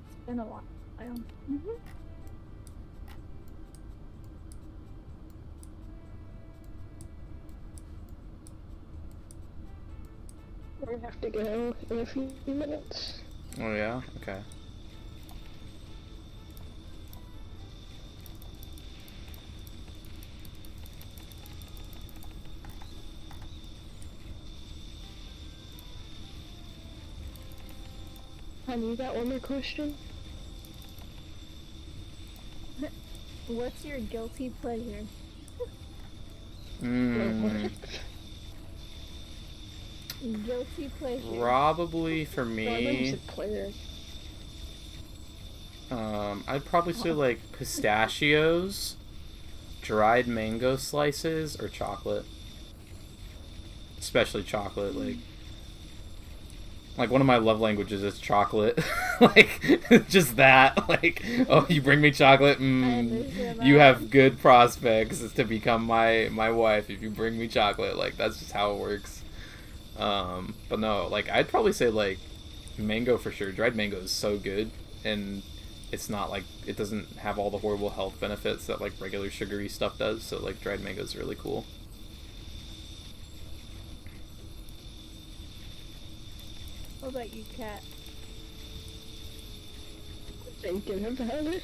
It's been a while. I have to go in a few minutes. Oh yeah? Okay. Honey, you got one more question? What's your guilty pleasure? Mm, Guilty pleasure. probably for No, I me, was a player. I'd probably say like pistachios, dried mango slices, or chocolate. Especially chocolate, like one of my love languages is chocolate. Like just that. Like, oh, you bring me chocolate, understand you that. have good prospects to become my wife if you bring me chocolate. Like that's just how it works. But no, like I'd probably say like mango for sure. Dried mango is so good, and it's not like it doesn't have all the horrible health benefits that like regular sugary stuff does. So like dried mango is really cool. What about you, Kat? Thinking about it.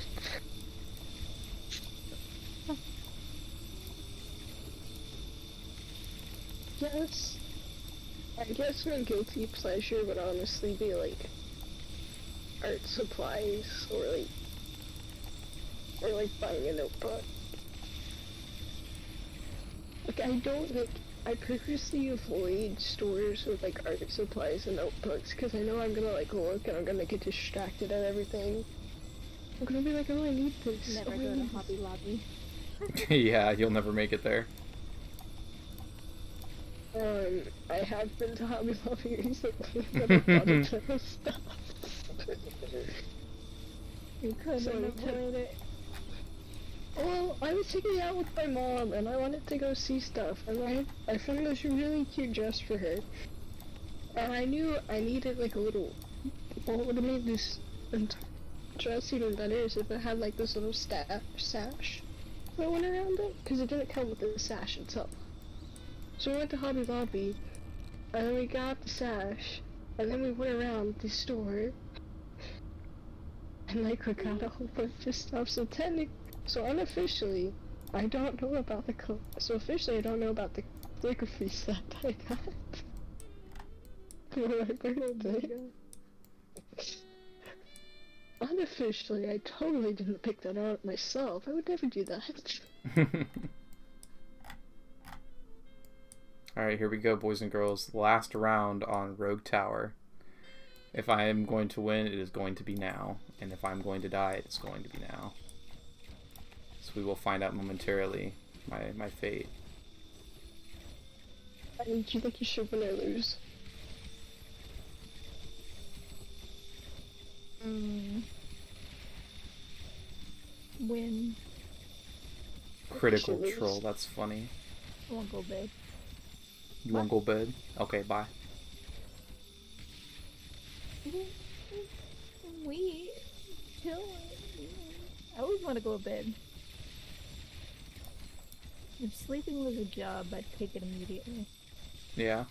Yes. I guess my guilty pleasure would honestly be like art supplies or like buying a notebook. Like I purposely avoid stores with like art supplies and notebooks because I know I'm gonna like look and I'm gonna get distracted at everything. I'm gonna be like, oh, I need this. Never oh, I go to need Hobby Lobby. Yeah, you'll never make it there. this. I have been to Hobby Lobby recently, but I bought a ton of stuff. You couldn't So avoid it. Well, I was taking it out with my mom, and I wanted to go see stuff, and I found this really cute dress for her. And I knew I needed like a little. What would have made this dress even better is if it had like this little sash that went around it, because it didn't come with the sash itself. So we went to Hobby Lobby, and then we got the sash, and then we went around the store, and like we got a whole bunch of stuff. So unofficially, I don't know about the so officially I don't know about the calligraphy set I got for my birthday. Unofficially, I totally didn't pick that out myself. I would never do that. Alright, here we go, boys and girls. Last round on Rogue Tower. If I am going to win, it is going to be now. And if I'm going to die, it's going to be now. So we will find out momentarily my fate. Do you think you should win or lose? Win. Critical Should lose. troll, that's funny. I won't go big. You won't go bed? Okay, bye. We chill. I always want to go to bed. If sleeping was a job, I'd take it immediately. Yeah.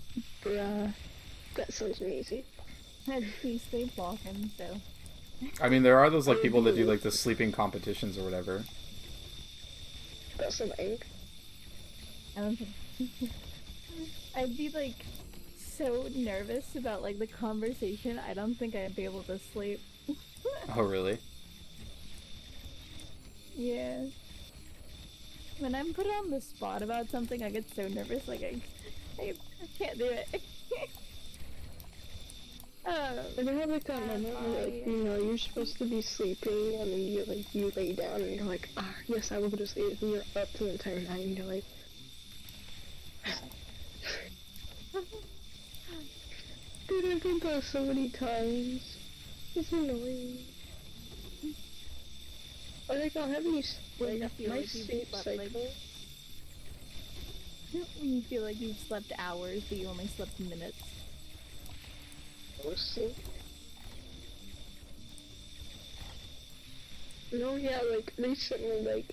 Bruh. That sounds amazing. I'd be sleepwalking, so. I mean, there are those like people that do like the sleeping competitions or whatever. That's annoying. I don't think. I'd be like so nervous about like the conversation. I don't think I'd be able to sleep. Oh, really? Yeah. When I'm put on the spot about something, I get so nervous. Like I can't do it. And they have like that moment where like, you know, you're supposed to be sleeping and then you lay down and you're like, ah, yes, I will go to sleep. And you're up the entire night and you're like, dude, I've done that so many times. It's annoying. I like, I'll have these, When you like, feel my like you've sleep slept, cycle. like- When you feel like you've slept hours, but you only slept minutes. Mostly. No, yeah, like, recently, like,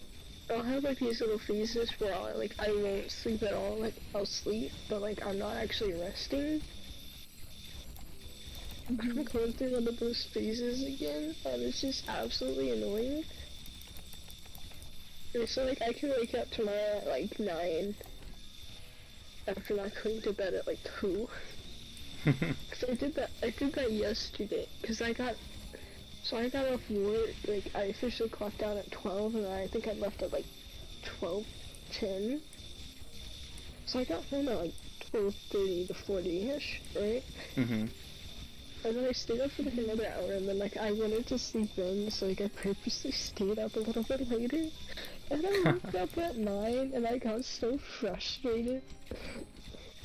I'll have, like, these little phases where I won't sleep at all, like, I'll sleep, but, like, I'm not actually resting. I'm going through one of those phases again, and it's just absolutely annoying. And so, like, I can wake up tomorrow at, like, 9, after not going to bed at, like, 2. Cause I did that yesterday. Cause I got off work, like, I officially clocked out at 12, and I think I left at, like, 12:10. So I got home at, like, 12:30 to 40-ish, right? Mm-hmm. And then I stayed up for, like, another hour, and then, like, I wanted to sleep in, so, like, I purposely stayed up a little bit later. And I woke up at 9, and I got so frustrated.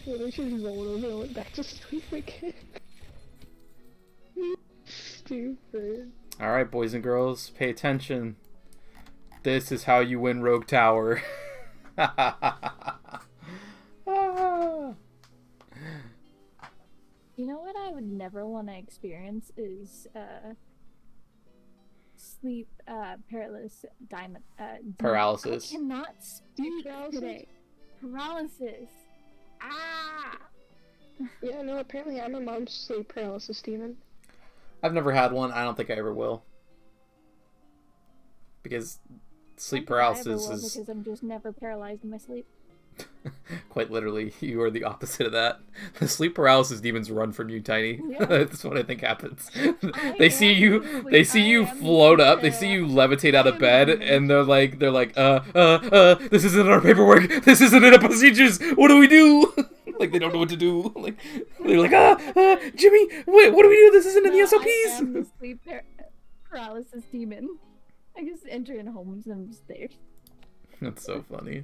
And I just rolled over and went back to sleep again. Stupid. Alright, boys and girls, pay attention. This is how you win Rogue Tower. You know what I would never want to experience is sleep paralysis Paralysis. I cannot speak Paralysis? today. Paralysis. Ah. Yeah, no, apparently I'm a mom's sleep paralysis demon. I've never had one. I don't think I ever will. Because sleep paralysis is because I'm just never paralyzed in my sleep. quite literally, you are the opposite of that. The sleep paralysis demons run from you, Tiny. Yeah. That's what I think happens. I They see am you the sleep- they see I you am float the up, they see you levitate out I of am bed, the- and they're like this isn't our paperwork, this isn't in our procedures, what do we do? Like they don't know what to do. Like they're like, Jimmy, wait, what do we do? This isn't in the I am SOPs. the sleep paralysis demon. I just enter in homes and I'm just there. That's so funny.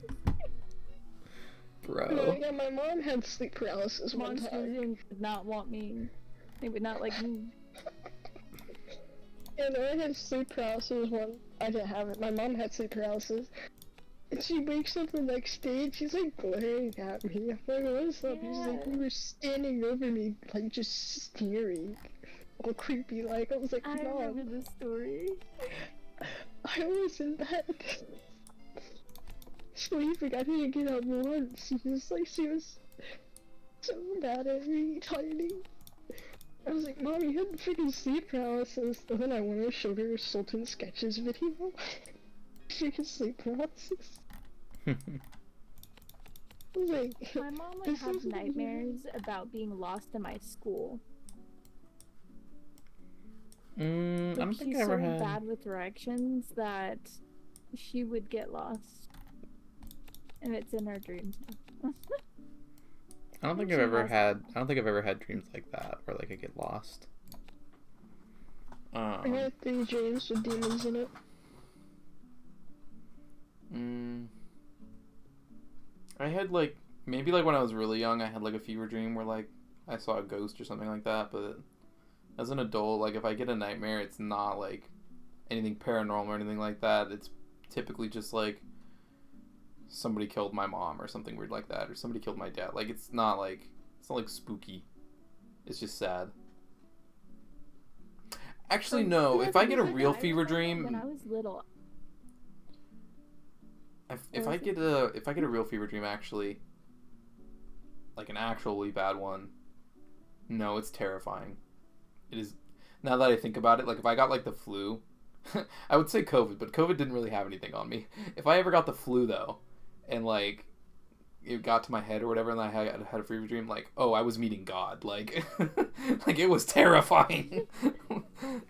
No, Bro. yeah, my mom had sleep paralysis one Monsters time. Inc. did not want me. They would not like me. And I had sleep paralysis one. I didn't have it. My mom had sleep paralysis. And she wakes up the next day and she's like glaring at me. I'm like, what's up? She's like, Yeah. you were standing over me, like just staring. All creepy like. I was like, I no, remember this story. I was in bed. Sleeping, I didn't get up once. She was so mad at me, Tiny. I was like, Mom, you had freaking sleep paralysis. And then I went and showed her Sultan Sketches video. Freaking sleep paralysis. I was like, My mom would This have is- nightmares about being lost in my school. I Like, don't think she's I ever so had. bad with directions that she would get lost. And it's in her dreams. I don't think She I've ever has- had. I don't think I've ever had dreams like that where like I get lost. I had 3 dreams with demons in it. I had like maybe like when I was really young, I had like a fever dream where like I saw a ghost or something like that. But as an adult, like if I get a nightmare, it's not like anything paranormal or anything like that. It's typically just like somebody killed my mom or something weird like that, or somebody killed my dad. Like it's not like spooky. It's just sad. Actually, no. If I get a real fever dream, When I was little, if I get a real fever dream, actually, like an actually bad one, no, it's terrifying. It is. Now that I think about it, like if I got like the flu, I would say COVID, but COVID didn't really have anything on me. If I ever got the flu though, and like it got to my head or whatever, and I had a fever dream, like oh, I was meeting God, like like it was terrifying.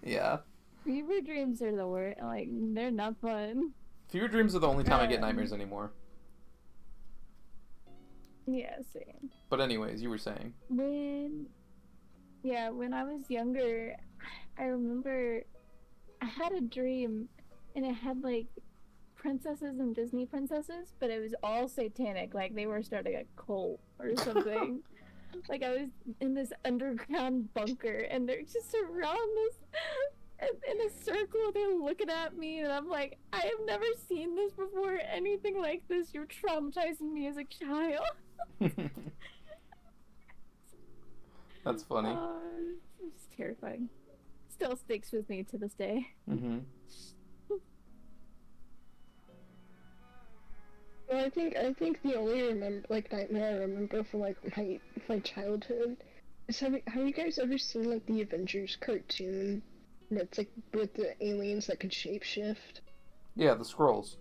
Yeah, fever dreams are the worst. Like, they're not fun. fever dreams are the only time I get nightmares anymore. Yeah, same. But anyways, you were saying. When I was younger, I remember I had a dream and it had like princesses and Disney princesses, but it was all satanic, like they were starting a cult or something. Like I was in this underground bunker and they're just around us in a circle, they're looking at me and I'm like, I have never seen this before, anything like this. You're traumatizing me as a child. That's funny. It's terrifying. Still sticks with me to this day. Mm-hmm. Well, I think the only nightmare I remember from like my childhood is have you guys ever seen like the Avengers cartoon? And it's like with the aliens that could shapeshift. Yeah, the scrolls.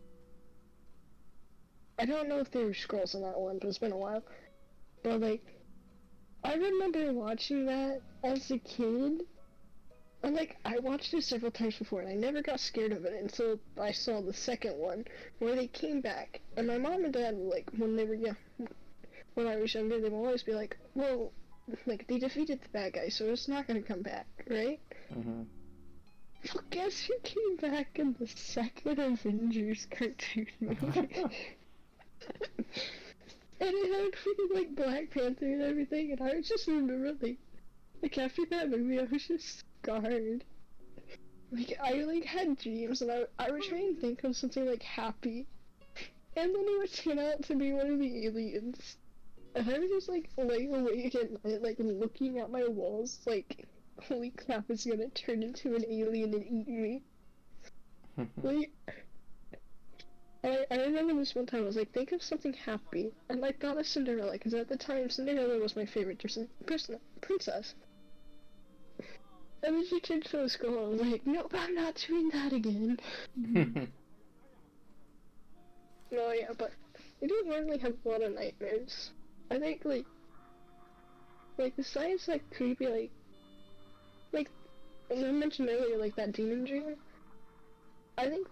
I don't know if there were scrolls in that one, but it's been a while. But like, I remember watching that as a kid. And like, I watched it several times before, and I never got scared of it until I saw the second one, where they came back. And my mom and dad, like, when they were young, when I was younger, they would always be like, well, like, they defeated the bad guy, so it's not gonna come back, right? Mm-hmm. Well, guess who came back in the second Avengers cartoon movie? And it had freaking, like, Black Panther and everything, and I just remember, like, after that movie, I was just scarred. Like, I, like, had dreams, and I would try and think of something, like, happy. And then it would turn out to be one of the aliens. And I was just, like, laying awake at night, like, looking at my walls, like, holy crap, it's gonna turn into an alien and eat me. Like, I remember this one time, I was like, think of something happy. And I thought of Cinderella, because at the time, Cinderella was my favorite princess. And then she turned to a skull, and I was like, nope, I'm not doing that again. No, yeah, but I don't normally have a lot of nightmares. I think, like, besides, like, creepy, like, as I mentioned earlier, like, that demon dream, I think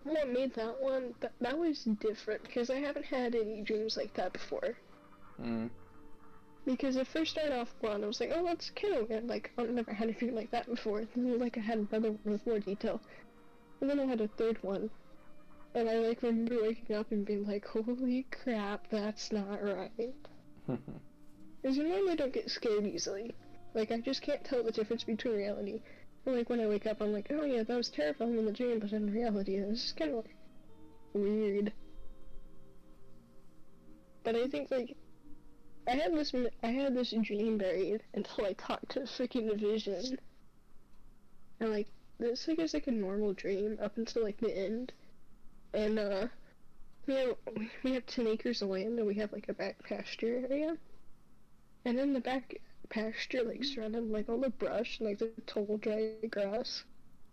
what made that one, that was different, because I haven't had any dreams like that before. Mm. Because it first started off one, I was like, oh, that's kind of weird, like, I've never had a dream like that before. And then, like, I had another one with more detail. And then I had a third one. And I, like, remember waking up and being like, holy crap, that's not right. Because normally I don't get scared easily. Like, I just can't tell the difference between reality. And, like, when I wake up, I'm like, oh yeah, that was terrifying in the dream, but in reality, it was just kind of, like, weird. But I think, like, I had this dream buried until I talked to freaking Vision. And, like, this, like, is, like, a normal dream up until, like, the end. And, we have 10 acres of land, and we have, like, a back pasture area. And in the back pasture, like, surrounded, like, all the brush and, like, the tall, dry grass,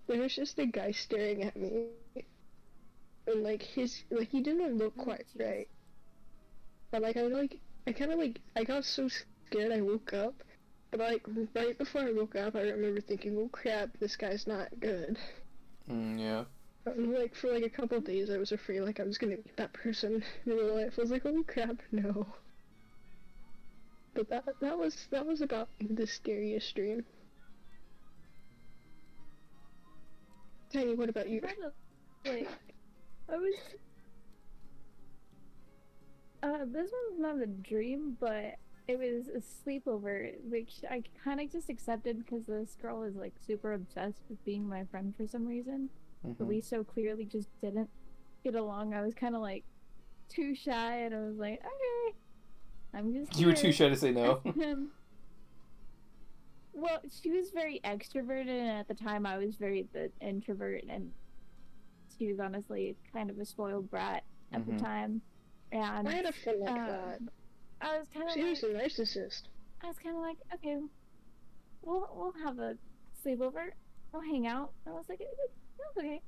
there was just a guy staring at me. And, like, he didn't look quite right. But, like, I kind of, like, I got so scared I woke up. But, like, right before I woke up, I remember thinking, oh crap, this guy's not good. Yeah. And, like, for, like, a couple of days, I was afraid, like, I was gonna meet that person in real life. I was like, holy crap, no. But that was about the scariest dream. Tiny, what about you? Like, I was. This one's not a dream, but it was a sleepover, which I kind of just accepted because this girl is like super obsessed with being my friend for some reason. But we so clearly just didn't get along. I was kind of like too shy, and I was like, okay, I'm just. You were too shy to say no. Well, she was very extroverted, and at the time I was very the introvert, and she was honestly kind of a spoiled brat at the time. And I had a friend like that. I was kind of. She was a narcissist. I was kind of like, okay, we'll have a sleepover, we'll hang out. I was like, okay.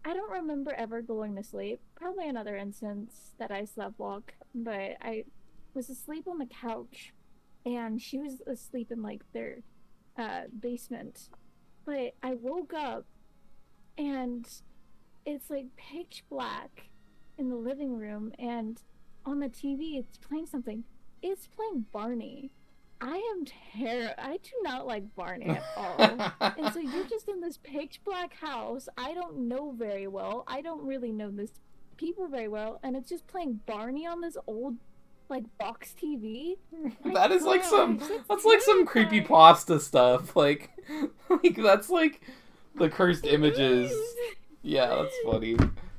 I don't remember ever going to sleep. Probably another instance that I sleptwalk, but I was asleep on the couch, and she was asleep in like their basement. But I woke up, and it's like pitch black in the living room, and on the TV it's playing something. It's playing Barney. I am I do not like Barney at all. And so you're just in this pitch black house. I don't know very well. I don't really know this people very well, and it's just playing Barney on this old like box TV. That is like some that's like some creepypasta stuff. Like that's like the cursed images. Yeah, that's funny.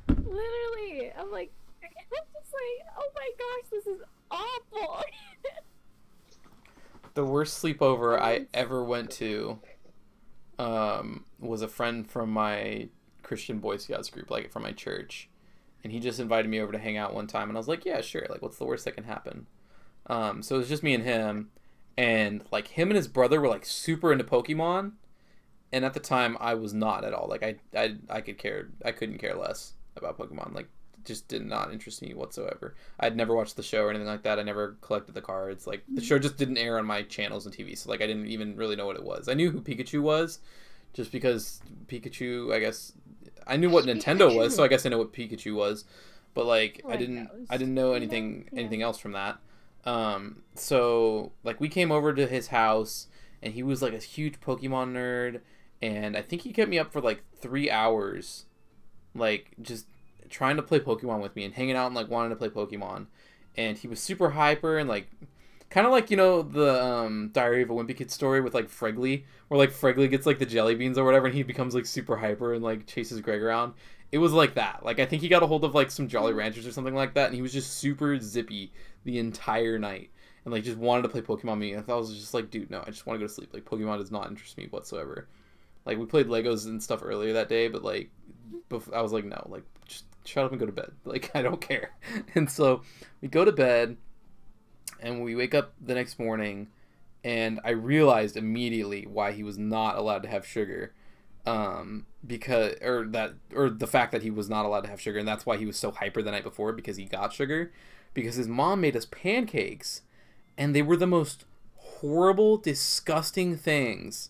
Literally, I'm just like, oh my gosh, this is awful. The worst sleepover I ever went to was a friend from my Christian Boy Scouts group, like from my church. And he just invited me over to hang out one time, and I was like, yeah, sure, like what's the worst that can happen? So it was just me and him, and like him and his brother were like super into Pokemon, and at the time I was not at all. Like I couldn't care less about Pokemon. Like just did not interest me whatsoever. I'd never watched the show or anything like that. I never collected the cards. Like, the show just didn't air on my channels and TV, so like I didn't even really know what it was. I knew who Pikachu was, just because Pikachu, I guess, I knew what Nintendo was, so I guess I know what Pikachu was, but like I didn't know anything else from that. So like we came over to his house, and he was like a huge Pokemon nerd, and I think he kept me up for like 3 hours, like just trying to play Pokemon with me and hanging out and like wanting to play Pokemon. And he was super hyper and like kind of like, you know, the Diary of a Wimpy Kid story with like Fregley, where like Fregley gets like the jelly beans or whatever and he becomes like super hyper and like chases Greg around. It was like that. Like I think he got a hold of like some Jolly Ranchers or something like that, and he was just super zippy the entire night and like just wanted to play Pokemon me. And I was just like, dude, no, I just want to go to sleep. Like Pokemon does not interest me whatsoever. Like we played Legos and stuff earlier that day, but like I was like, no, like just shut up and go to bed. Like I don't care. And so we go to bed and we wake up the next morning, and I realized immediately why he was not allowed to have sugar. Because the fact that he was not allowed to have sugar, and that's why he was so hyper the night before, because he got sugar, because his mom made us pancakes, and they were the most horrible, disgusting things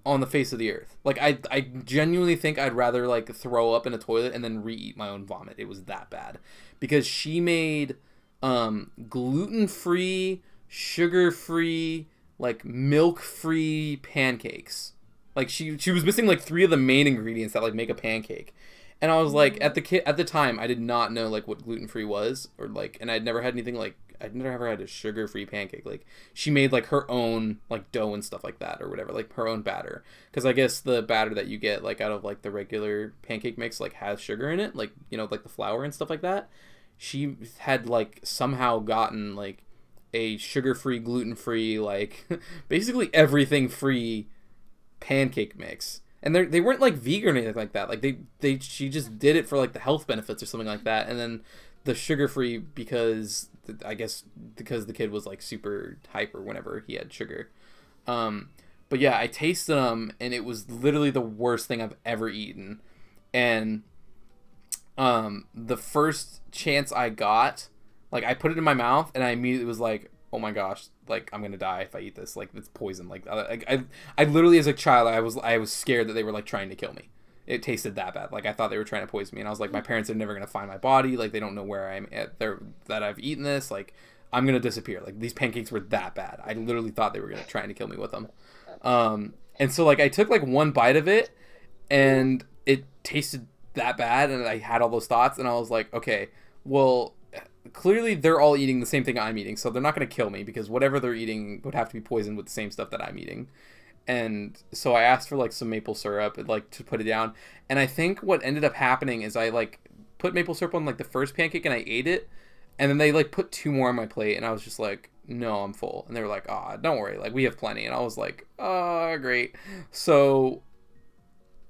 on the face of the earth. Like I genuinely think I'd rather like throw up in a toilet and then re-eat my own vomit. It was that bad, because she made gluten-free, sugar-free, like milk-free pancakes. Like she was missing like 3 of the main ingredients that like make a pancake. And I was like, at the time I did not know like what gluten-free was, or like, and I'd never had anything like, I'd never ever had a sugar-free pancake. Like she made like her own like dough and stuff like that or whatever, like her own batter. Because I guess the batter that you get like out of like the regular pancake mix like has sugar in it, like, you know, like the flour and stuff like that. She had like somehow gotten like a sugar-free, gluten-free, like basically everything free pancake mix. And they weren't like vegan or anything like that. Like she just did it for like the health benefits or something like that. And then the sugar-free because I guess because the kid was like super hyper whenever he had sugar. But yeah, I tasted them and it was literally the worst thing I've ever eaten. And the first chance I got, like I put it in my mouth and I immediately was like, oh my gosh, like I'm gonna die if I eat this. Like it's poison. Like I literally as a child I was scared that they were like trying to kill me. It tasted that bad. Like I thought they were trying to poison me, and I was like, my parents are never gonna find my body. Like they don't know where I'm at. That I've eaten this. Like I'm gonna disappear. Like these pancakes were that bad. I literally thought they were gonna trying to kill me with them. And so like I took like one bite of it, and it tasted that bad, and I had all those thoughts, and I was like, okay, well, clearly they're all eating the same thing I'm eating, so they're not going to kill me, because whatever they're eating would have to be poisoned with the same stuff that I'm eating. And so I asked for like some maple syrup, like to put it down, and I think what ended up happening is I like put maple syrup on like the first pancake and I ate it, and then they like put 2 more on my plate, and I was just like, no, I'm full. And they were like, don't worry, like we have plenty. And I was like, great. So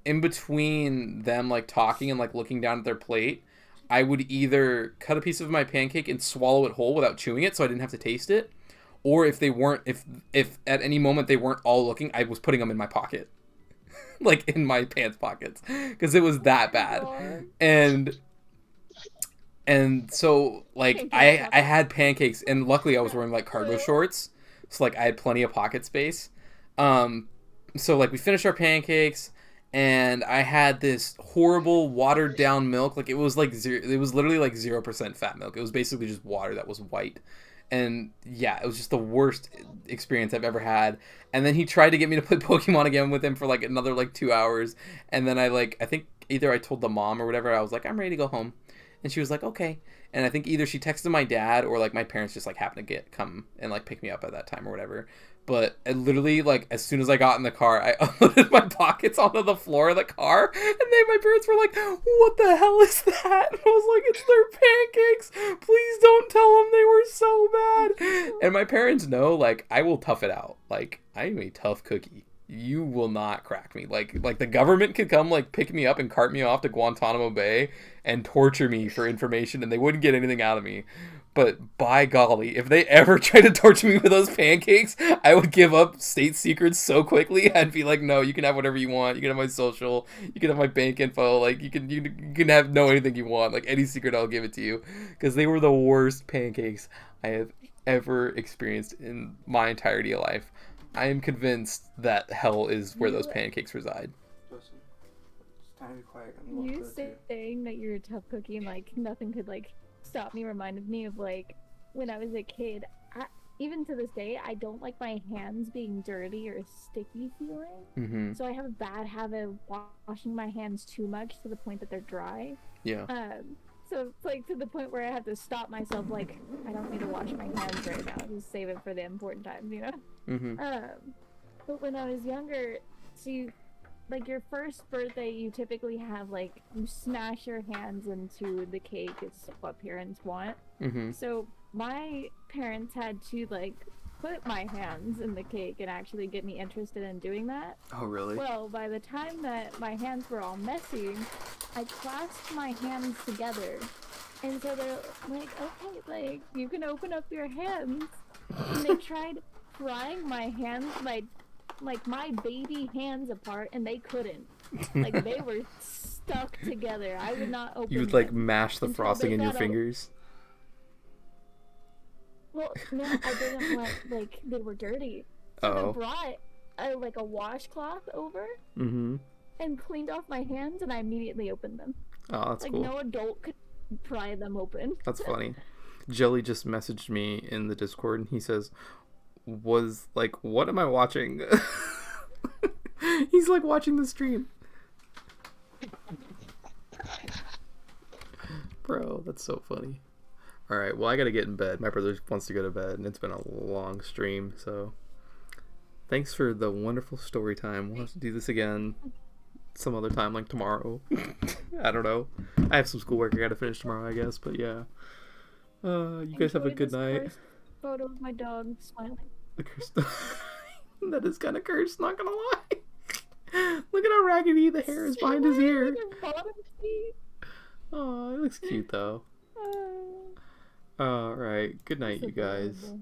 in between them like talking and like looking down at their plate, I would either cut a piece of my pancake and swallow it whole without chewing it so I didn't have to taste it, or if at any moment they weren't all looking, I was putting them in my pocket. Like in my pants pockets, because it was that bad. And so like I had pancakes, and luckily I was wearing like cargo shorts, so like I had plenty of pocket space. So like we finished our pancakes, and I had this horrible watered down milk. Like it was literally like 0% fat milk. It was basically just water that was white. And yeah, it was just the worst experience I've ever had. And then he tried to get me to play Pokemon again with him for like another like 2 hours. And then I think either I told the mom or whatever, I was like, I'm ready to go home. And she was like, okay. And I think either she texted my dad or like my parents just like happened to come and like pick me up at that time or whatever. But I literally, like, as soon as I got in the car, I unloaded my pockets onto the floor of the car, and then my parents were like, what the hell is that? And I was like, it's their pancakes. Please don't tell them they were so bad. And my parents know, like, I will tough it out. Like, I'm a tough cookie. You will not crack me. Like the government could come, like, pick me up and cart me off to Guantanamo Bay and torture me for information, and they wouldn't get anything out of me. But by golly, if they ever tried to torture me with those pancakes, I would give up state secrets so quickly. I'd be like, no, you can have whatever you want. You can have my social. You can have my bank info. Like, you can have know anything you want. Like, any secret, I'll give it to you. Because they were the worst pancakes I have ever experienced in my entirety of life. I am convinced that hell is where those pancakes reside. Listen, it's time to be quiet. I'm gonna You walk over to saying that you're a tough cookie and like nothing could like stop me reminded me of like when I was a kid. Even to this day, I don't like my hands being dirty or sticky feeling. Mm-hmm. So I have a bad habit of washing my hands too much to the point that they're dry. Yeah. So it's like to the point where I have to stop myself. Like I don't need to wash my hands right now. Just save it for the important times, you know. Mm-hmm. But when I was younger, see, like your first birthday, you typically have like you smash your hands into the cake. It's what parents want. Mm-hmm. So my parents had to like put my hands in the cake and actually get me interested in doing that. Oh, really? Well, by the time that my hands were all messy, I clasped my hands together. And so they're like, okay, like, you can open up your hands. And they tried prying my hands, like my baby hands apart, and they couldn't. Like, they were stuck together. I would not open You would like them mash the until frosting they in your got fingers. Well, no, I didn't want, like, they were dirty. So Oh. they brought, like, a washcloth over Mm-hmm. and cleaned off my hands, and I immediately opened them. Oh, that's Like, cool. no adult could pry them open. That's funny. Jelly just messaged me in the Discord and he says, what am I watching? He's like watching the stream. Bro, that's so funny. Alright, well, I gotta get in bed. My brother wants to go to bed and it's been a long stream, so thanks for the wonderful story time. We'll have to do this again some other time, like tomorrow. I don't know. I have some schoolwork I gotta finish tomorrow, I guess, but yeah. You guys have a Enjoy good this night. first photo of my dog smiling. The curse. That is kind of cursed, not gonna lie. Look at how raggedy the hair is behind his ear. Look at bottom feet. Oh, it looks cute though. Alright, good night, That's you guys. adorable.